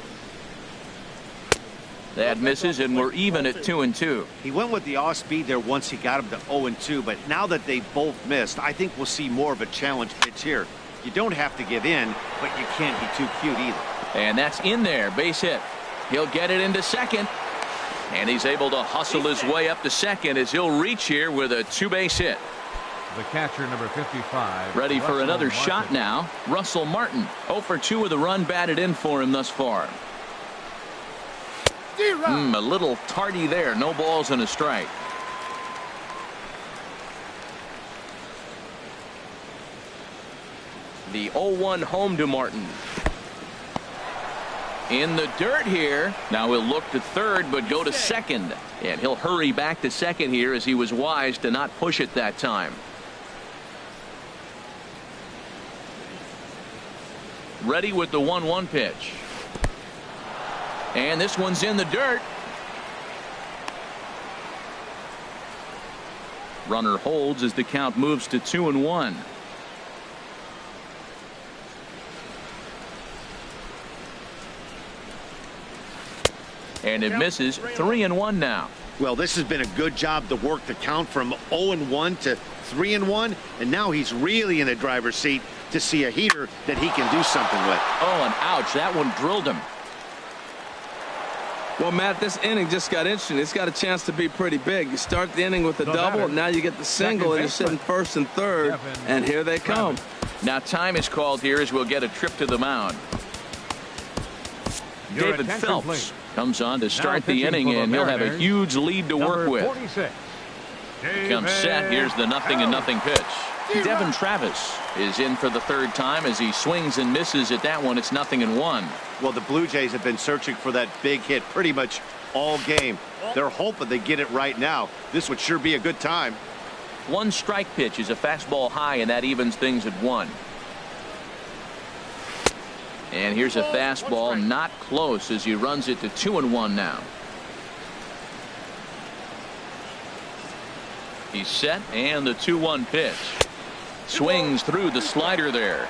That misses, and we're even at 2-2. He went with the off speed there once he got him to 0-2, but now that they both missed, I think we'll see more of a challenge pitch here. You don't have to give in, but you can't be too cute either. And that's in there, base hit. He'll get it into second, and he's able to hustle his way up to second as he'll reach here with a 2-base hit. The catcher, number 55. Ready for another shot now. Russell Martin, 0 for 2 with a run batted in for him thus far. A little tardy there. No balls and a strike. The 0-1 home to Martin. In the dirt here. Now he'll look to third but go to second. And he'll hurry back to second here as he was wise to not push it that time. Ready with the 1-1 pitch. And this one's in the dirt. Runner holds as the count moves to 2-1. And it misses. 3-1 now. Well, this has been a good job to work the count from 0-1 to 3-1, and now he's really in the driver's seat to see a heater that he can do something with. Oh, and ouch, that one drilled him. Well, Matt, this inning just got interesting. It's got a chance to be pretty big. You start the inning with a double, and now you get the single, and you're sitting first and third, and here they come. Now time is called here as we'll get a trip to the mound. David Phelps comes on to start the inning, and he'll have a huge lead to work with. He comes set. Here's the 0-0 pitch. Devin Travis is in for the third time as he swings and misses at that one. It's 0-1. Well, the Blue Jays have been searching for that big hit pretty much all game. They're hoping they get it right now. This would sure be a good time. One strike pitch is a fastball high, and that evens things at 1. And here's a fastball not close as he runs it to 2-1 now. He's set, and the 2-1 pitch. Swings through the slider there.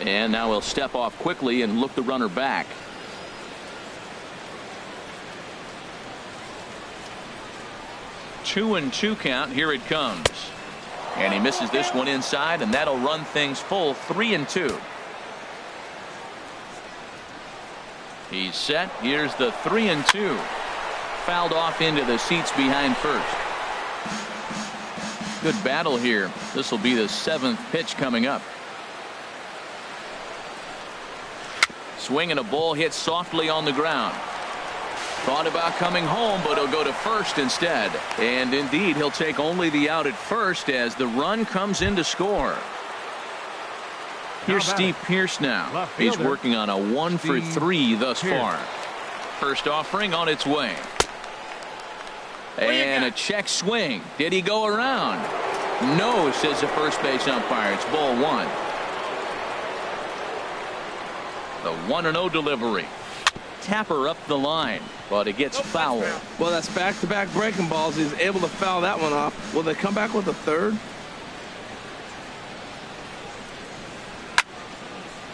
And now he'll step off quickly and look the runner back. Two and 2 count. Here it comes. And he misses this one inside, and that'll run things full. 3-2. He's set. Here's the 3-2. Fouled off into the seats behind first. Good battle here. This will be the 7th pitch coming up. Swing and a ball hit softly on the ground. Thought about coming home, but he'll go to first instead. And indeed, he'll take only the out at first as the run comes in to score. Here's Steve Pearce now. He's working on a 1 for 3 thus far. First offering on its way. And a check swing. Did he go around? No, says the first base umpire. It's ball 1. The 1-0 delivery. Tapper up the line, but it gets foul. Well, that's back-to-back breaking balls. He's able to foul that one off. Will they come back with a third?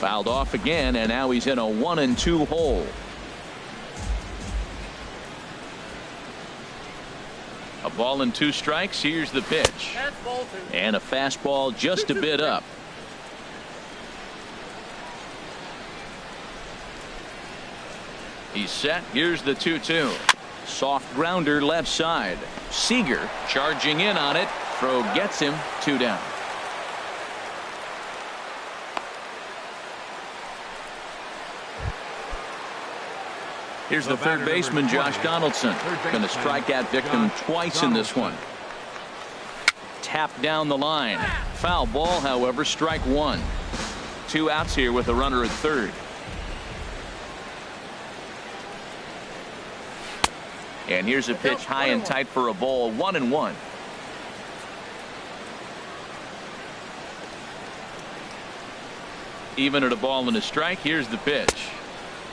Fouled off again, and now he's in a 1-2 hole. A ball and 2 strikes. Here's the pitch. And a fastball just a bit up. He's set. Here's the 2-2. Soft grounder left side. Seager charging in on it. Throw gets him. 2 down. Here's the third baseman, Josh Donaldson. Going to strike out victim twice in this one. Tapped down the line. Foul ball, however, strike 1. 2 outs here with a runner at third. And here's a pitch high and tight for a ball. 1-1. Even at a ball and a strike. Here's the pitch.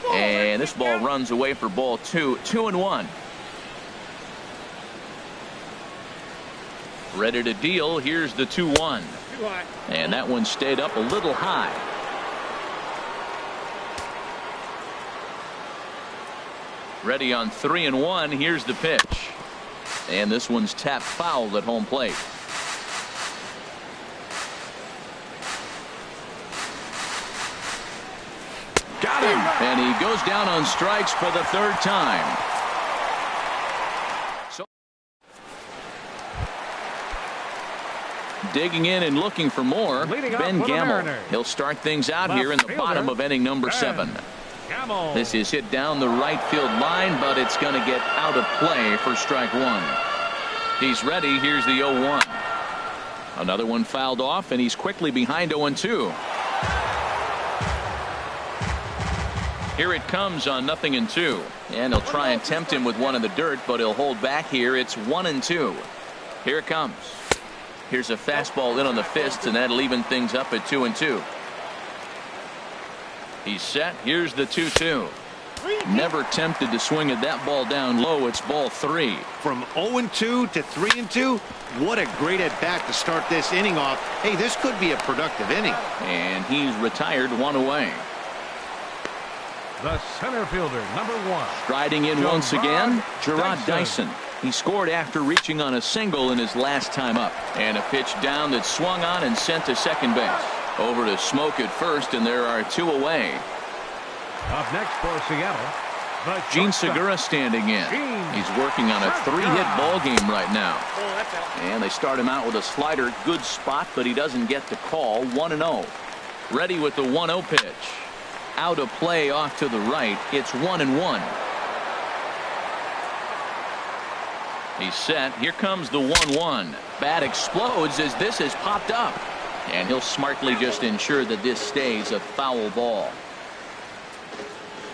And this ball runs away for ball 2. 2-1. Ready to deal. Here's the 2-1. And that one stayed up a little high. Ready on 3-1. Here's the pitch. And this one's tapped foul at home plate. Got him. And he goes down on strikes for the 3rd time. So digging in and looking for more, Ben Gamble. He'll start things out here in the bottom of inning number 7. This is hit down the right field line, but it's going to get out of play for strike 1. He's ready. Here's the 0-1. Another one fouled off, and he's quickly behind 0-2. Here it comes on 0-2. And he'll try and tempt him with one in the dirt, but he'll hold back here. It's 1-2. Here it comes. Here's a fastball in on the fists, and that'll even things up at 2-2. He's set. Here's the 2-2. Never tempted to swing at that ball down low. It's ball 3. From 0-2 to 3-2. What a great at bat to start this inning off. Hey, this could be a productive inning. And he's retired 1 away. The center fielder, number 1. Striding in once again, Gerard Dyson. He scored after reaching on a single in his last time up. And a pitch down that swung on and sent to second base. Over to Smoke at first, and there are 2 away. Up next for Seattle, Gene Segura standing in. He's working on a 3-hit ball game right now. And they start him out with a slider. Good spot, but he doesn't get the call. 1-0. Ready with the 1-0 pitch. Out of play off to the right. It's 1-1. He's set. Here comes the 1-1. Bat explodes as this has popped up. And he'll smartly just ensure that this stays a foul ball.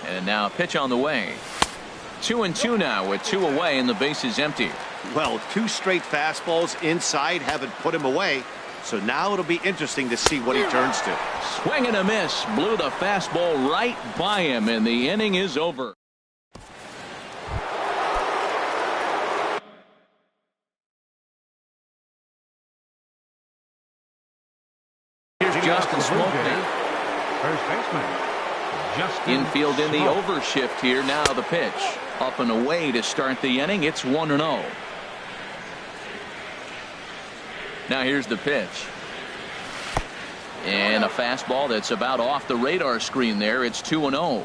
And now a pitch on the way. 2-2 now with 2 away and the base is empty. Well, 2 straight fastballs inside haven't put him away. So now it'll be interesting to see what he turns to. Swing and a miss. Blew the fastball right by him, and the inning is over. Here's Justin Smoke now. First baseman. Infield in the overshift here. Now the pitch. Up and away to start the inning. It's 1-0. Now here's the pitch. And a fastball that's about off the radar screen there. It's 2-0.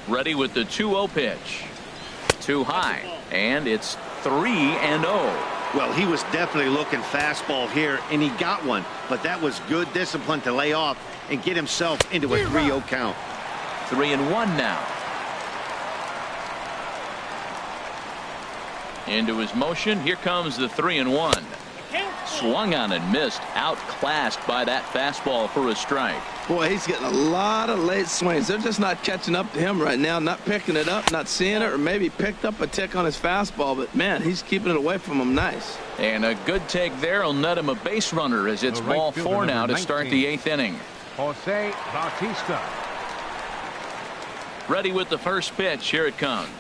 Ready with the 2-0 pitch. Too high. And it's 3-0. Well, he was definitely looking fastball here, and he got one. But that was good discipline to lay off and get himself into a 3-0 count. 3-1 now. Into his motion. Here comes the 3-1. Swung on and missed. Outclassed by that fastball for a strike. Boy, he's getting a lot of late swings. They're just not catching up to him right now. Not picking it up, not seeing it, or maybe picked up a tick on his fastball. But, man, he's keeping it away from him nice. And a good take there will net him a base runner as it's ball 4 now to start the 8th inning. Jose Bautista. Ready with the first pitch. Here it comes.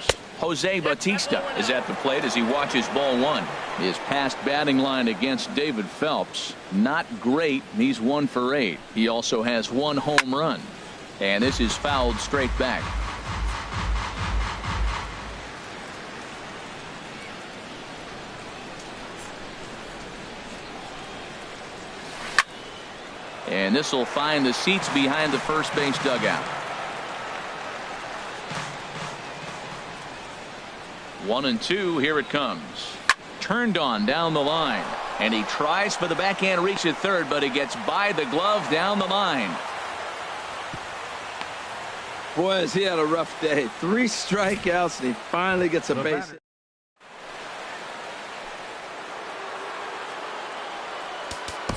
Jose Bautista is at the plate as he watches ball one. His past batting line against David Phelps, not great. He's 1 for 8. He also has 1 home run. And this is fouled straight back. And this will find the seats behind the first base dugout. 1-2. Here it comes. Turned on down the line. And he tries for the backhand reach at third, but he gets by the glove down the line. Boy, has he had a rough day. 3 strikeouts, and he finally gets a base hit.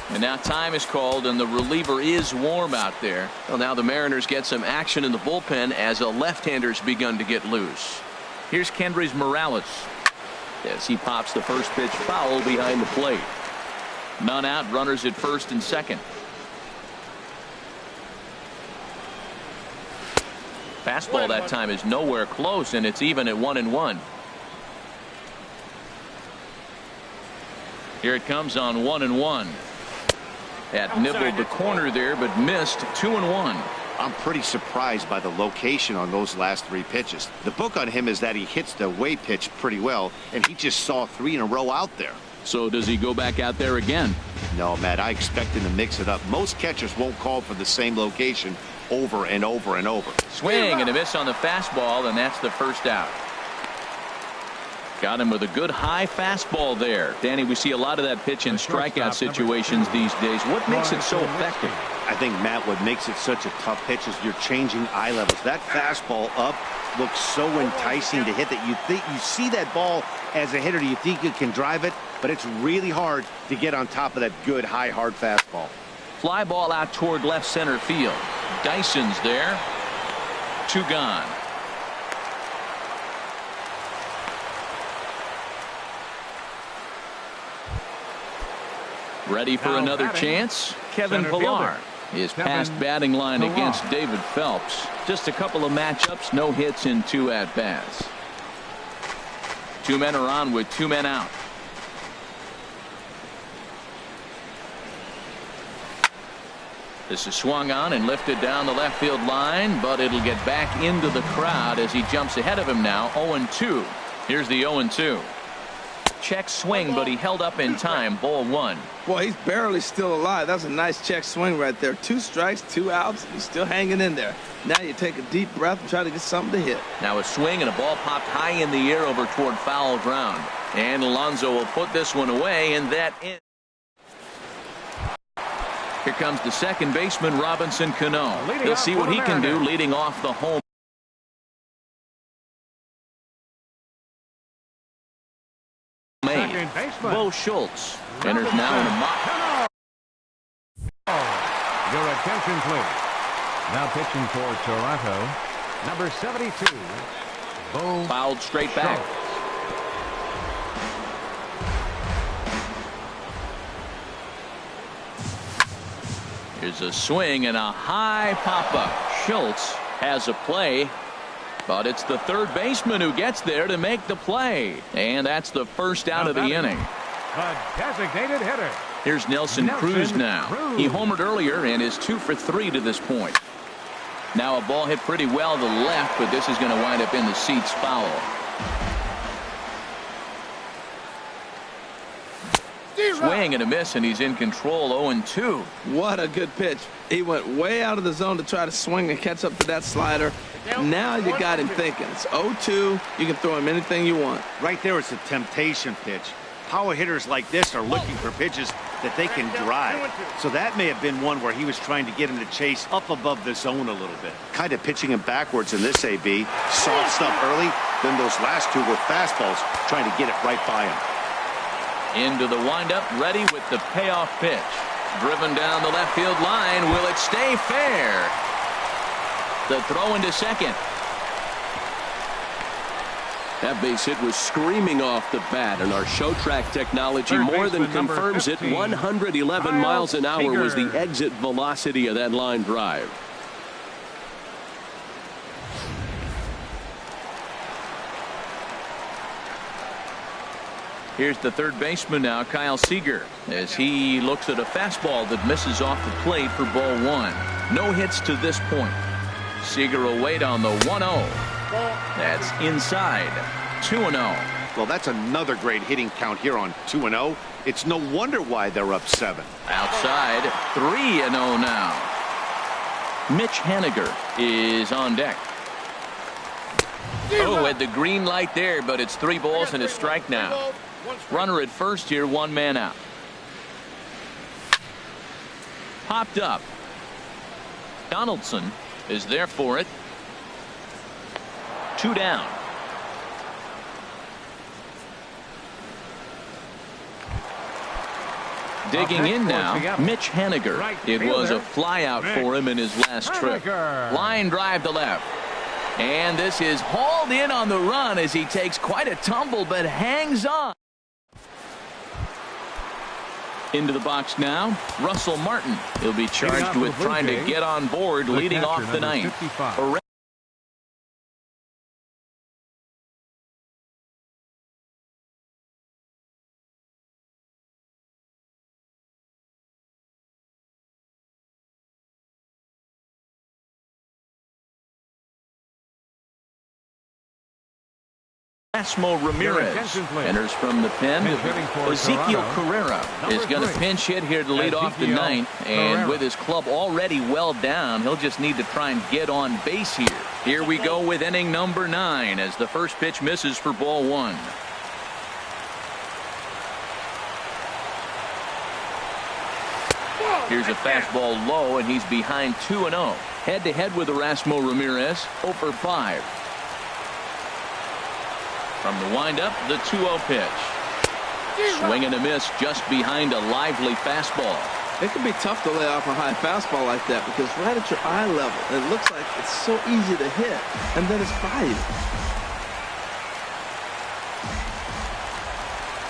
And now time is called, and the reliever is warm out there. Well, now the Mariners get some action in the bullpen as a left-hander's begun to get loose. Here's Kendrys Morales as he pops the first pitch foul behind the plate. None out, runners at first and second. Fastball that time is nowhere close, and it's even at 1-1. Here it comes on 1-1. That nibbled the corner there, but missed. 2-1. I'm pretty surprised by the location on those last 3 pitches. The book on him is that he hits the away pitch pretty well, and he just saw 3 in a row out there. So does he go back out there again? No, Matt, I expect him to mix it up. Most catchers won't call for the same location over and over and over. Swing and a miss on the fastball, and that's the first out. Got him with a good high fastball there. Danny, we see a lot of that pitch in strikeout situations these days. What makes it so effective? I think, Matt, what makes it such a tough pitch is you're changing eye levels. That fastball up looks so enticing to hit that you see that ball as a hitter, you think you can drive it, but it's really hard to get on top of that good high hard fastball. Fly ball out toward left center field. Dyson's there. 2 gone. Ready for another chance? Kevin Pillar. His past batting line against David Phelps. Just a couple of matchups, no hits in 2 at-bats. 2 men are on with 2 men out. This is swung on and lifted down the left field line, but it'll get back into the crowd as he jumps ahead of him now. 0-2. Here's the 0-2. Check swing, but he held up in time. Ball 1. Boy, he's barely still alive. That's a nice check swing right there. 2 strikes, 2 outs. He's still hanging in there. Now you take a deep breath and try to get something to hit. Now a swing and a ball popped high in the air over toward foul ground. And Alonso will put this one away, and that ends. Here comes the second baseman, Robinson Cano. He'll see what he can do leading off the home. Bo Schultz enters now in a mock. Your attention, please. Now pitching for Toronto, number 72, Bo. Fouled straight back. Here's a swing and a high pop-up. Schultz has a play, but it's the third baseman who gets there to make the play. And that's the first out of the inning. The designated hitter. Here's Nelson Cruz now. He homered earlier and is 2 for 3 to this point. Now a ball hit pretty well to the left, but this is going to wind up in the seats foul. Swing and a miss, and he's in control. 0-2. What a good pitch. He went way out of the zone to try to swing and catch up to that slider. Now you got him thinking. It's 0-2. You can throw him anything you want. Right there, it's a temptation pitch. Power hitters like this are looking for pitches that they can drive. So that may have been one where he was trying to get him to chase up above the zone a little bit. Kind of pitching him backwards in this AB. Soft stuff early, then those last 2 were fastballs, trying to get it right by him. Into the windup, ready with the payoff pitch. Driven down the left field line. Will it stay fair? The throw into second. That base hit was screaming off the bat, and our show track technology more than confirms it. 111 miles an hour was the exit velocity of that line drive. Here's the third baseman now, Kyle Seager, as he looks at a fastball that misses off the plate for ball one. No hits to this point. Seager will wait on the 1-0. That's inside. 2-0. Well, that's another great hitting count here on 2-0. It's no wonder why they're up 7. Outside, 3-0 now. Mitch Haniger is on deck. Oh, had the green light there, but it's 3 balls and a strike now. Runner at first here, 1 man out. Popped up. Donaldson is there for it. 2 down. Digging in now, Mitch Haniger. It was a flyout for him in his last trip. Line drive to left. And this is hauled in on the run as he takes quite a tumble but hangs on. Into the box now, Russell Martin. He'll be charged with trying to get on board leading off the ninth. Erasmo Ramirez enters from the pen. Ezekiel Carrera is going to pinch hit here to lead off the ninth, and with his club already well down, he'll just need to try and get on base here. Here we go with inning number 9 as the first pitch misses for ball 1. Here's a fastball low, and he's behind 2-0. Head-to-head with Erasmo Ramirez, 0 for 5. From the windup, the 2-0 pitch. Swing and a miss just behind a lively fastball. It can be tough to lay off a high fastball like that because right at your eye level, it looks like it's so easy to hit, and then it's by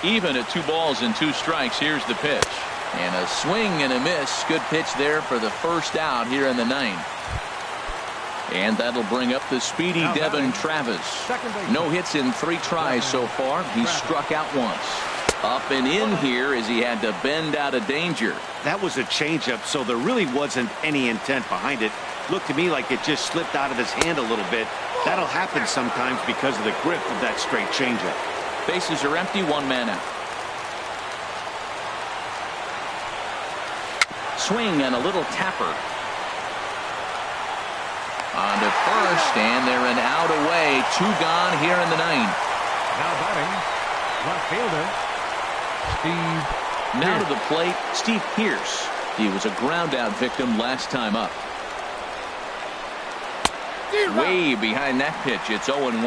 you. Even at 2 balls and 2 strikes, here's the pitch. And a swing and a miss. Good pitch there for the first out here in the 9th. And that'll bring up the speedy Devin Travis. No hits in 3 tries so far. He's struck out once. Up and in here as he had to bend out of danger. That was a changeup, so there really wasn't any intent behind it. Looked to me like it just slipped out of his hand a little bit. That'll happen sometimes because of the grip of that straight changeup. Bases are empty, 1 man out. Swing and a little tapper. On to first, and they're an out away. 2 gone here in the 9th. Now batting, left fielder, Steve. Now to the plate, Steve Pearce. He was a ground out victim last time up. Way behind that pitch, it's 0-1.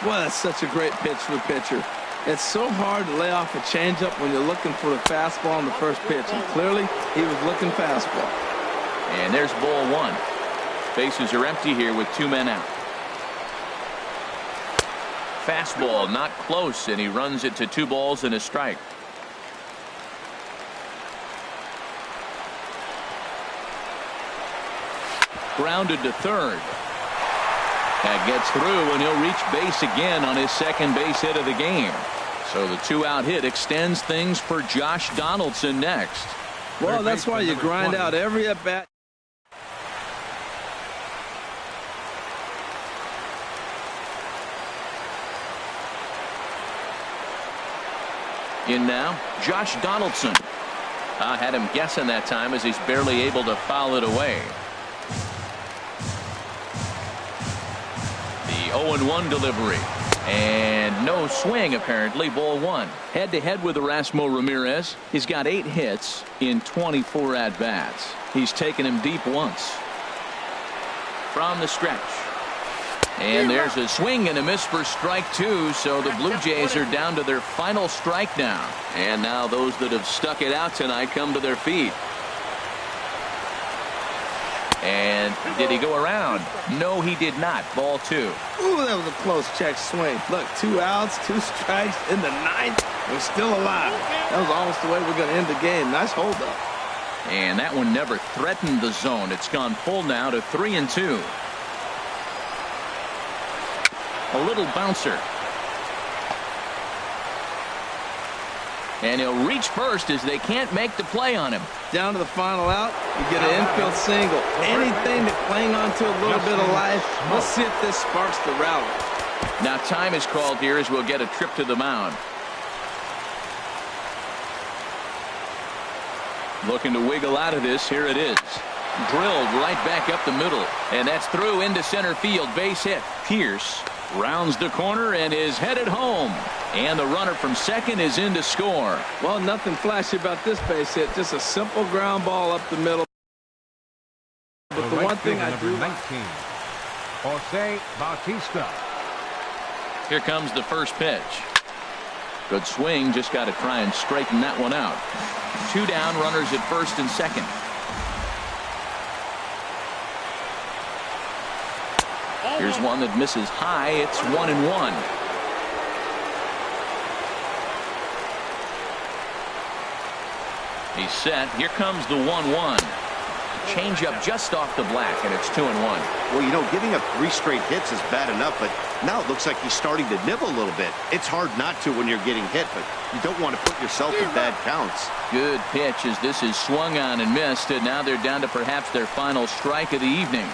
Well, that's such a great pitch for the pitcher. It's so hard to lay off a changeup when you're looking for the fastball on the first pitch. And clearly, he was looking fastball. And there's ball 1. Bases are empty here with 2 men out. Fastball not close, and he runs it to 2 balls and a strike. Grounded to third. That gets through, and he'll reach base again on his second base hit of the game. So the 2-out hit extends things for Josh Donaldson next. Well, that's why you grind out every at-bat. In now, Josh Donaldson. Had him guessing that time as he's barely able to foul it away. The 0-1 delivery. And no swing, apparently. Ball 1. Head-to-head with Erasmo Ramirez. He's got 8 hits in 24 at-bats. He's taken him deep once. From the stretch. And there's a swing and a miss for strike 2, so the Blue Jays are down to their final strike now. And now those that have stuck it out tonight come to their feet. And did he go around? No, he did not. Ball 2. Ooh, that was a close check swing. Look, 2 outs, 2 strikes in the 9th. We're still alive. That was almost the way we're going to end the game. Nice holdup. And that one never threatened the zone. It's gone full now to 3-2. A little bouncer. And he'll reach first as they can't make the play on him. Down to the final out, you get an infield single. Anything to cling on to a little bit of life. Let's see if this sparks the rally. Now time is called here as we'll get a trip to the mound. Looking to wiggle out of this. Here it is. Drilled right back up the middle. And that's through into center field. Base hit. Pierce rounds the corner and is headed home. And the runner from second is in to score. Well, nothing flashy about this base hit. Just a simple ground ball up the middle. But the one thing I do... 19, Jose Bautista. Here comes the first pitch. Good swing. Just got to try and straighten that one out. 2 down, runners at first and second. Here's one that misses high. It's 1-1. He's set. Here comes the 1-1. Changeup just off the black, and it's 2-1. Well, you know, giving up 3 straight hits is bad enough, but now it looks like he's starting to nibble a little bit. It's hard not to when you're getting hit, but you don't want to put yourself in bad counts. Good pitch as this is swung on and missed, and now they're down to perhaps their final strike of the evening.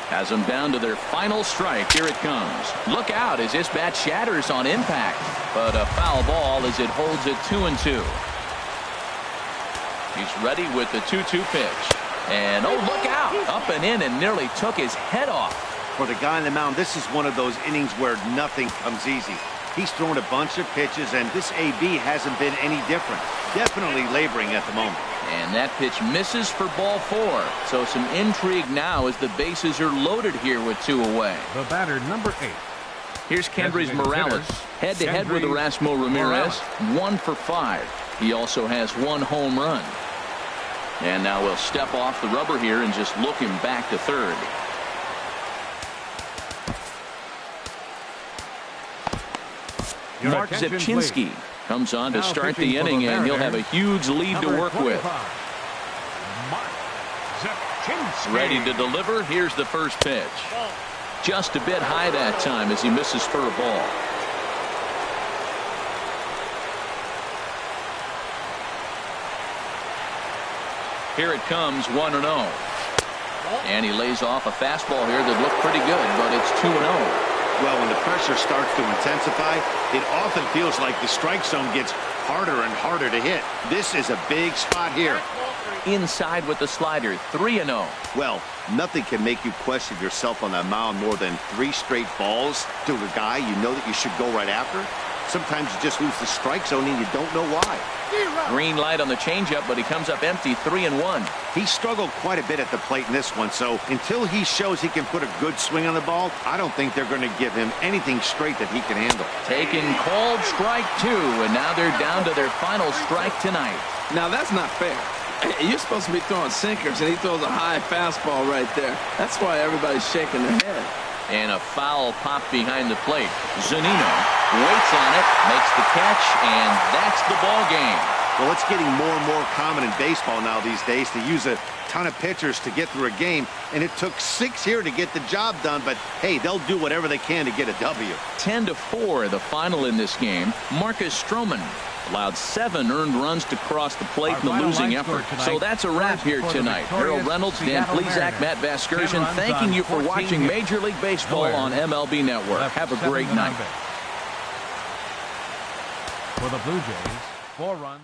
Has them down to their final strike. Here it comes. Look out as this bat shatters on impact, but a foul ball as it holds it 2-2. He's ready with the 2-2 pitch. And oh, look out. Up and in and nearly took his head off. For the guy on the mound, this is one of those innings where nothing comes easy. He's thrown a bunch of pitches, and this AB hasn't been any different. Definitely laboring at the moment. And that pitch misses for ball 4. So some intrigue now as the bases are loaded here with 2 away. The batter, number 8. Here's Kendrys Morales. Head-to-head with Erasmo Ramirez. 1 for 5. He also has 1 home run. And now we'll step off the rubber here and just look him back to third. Mark Zepchinski comes on to start the inning, and he'll have a huge lead to work with. Ready to deliver. Here's the first pitch. Just a bit high that time as he misses for a ball. Here it comes, 1-0. And he lays off a fastball here that looked pretty good, but it's 2-0. Well, when the pressure starts to intensify, it often feels like the strike zone gets harder and harder to hit. This is a big spot here. Inside with the slider, 3-0. Well, nothing can make you question yourself on that mound more than 3 straight balls to a guy you know that you should go right after. Sometimes you just lose the strike zone and you don't know why. Green light on the changeup, but he comes up empty, 3-1. He struggled quite a bit at the plate in this one, so until he shows he can put a good swing on the ball, I don't think they're going to give him anything straight that he can handle. Taking called strike 2, and now they're down to their final strike tonight. Now that's not fair. You're supposed to be throwing sinkers, and he throws a high fastball right there. That's why everybody's shaking their head. And a foul pop behind the plate. Zunino waits on it, makes the catch, and that's the ball game. Well, it's getting more and more common in baseball now these days to use a ton of pitchers to get through a game, and it took 6 here to get the job done, but hey, they'll do whatever they can to get a W. 10-4, the final in this game. Marcus Stroman allowed 7 earned runs to cross the plate in the losing effort. So that's a wrap here tonight. Harold Reynolds, Dan Plesac, Matt Vasgersian, thanking you for watching Major League Baseball on MLB Network. Have a great night. For the Blue Jays, 4 runs.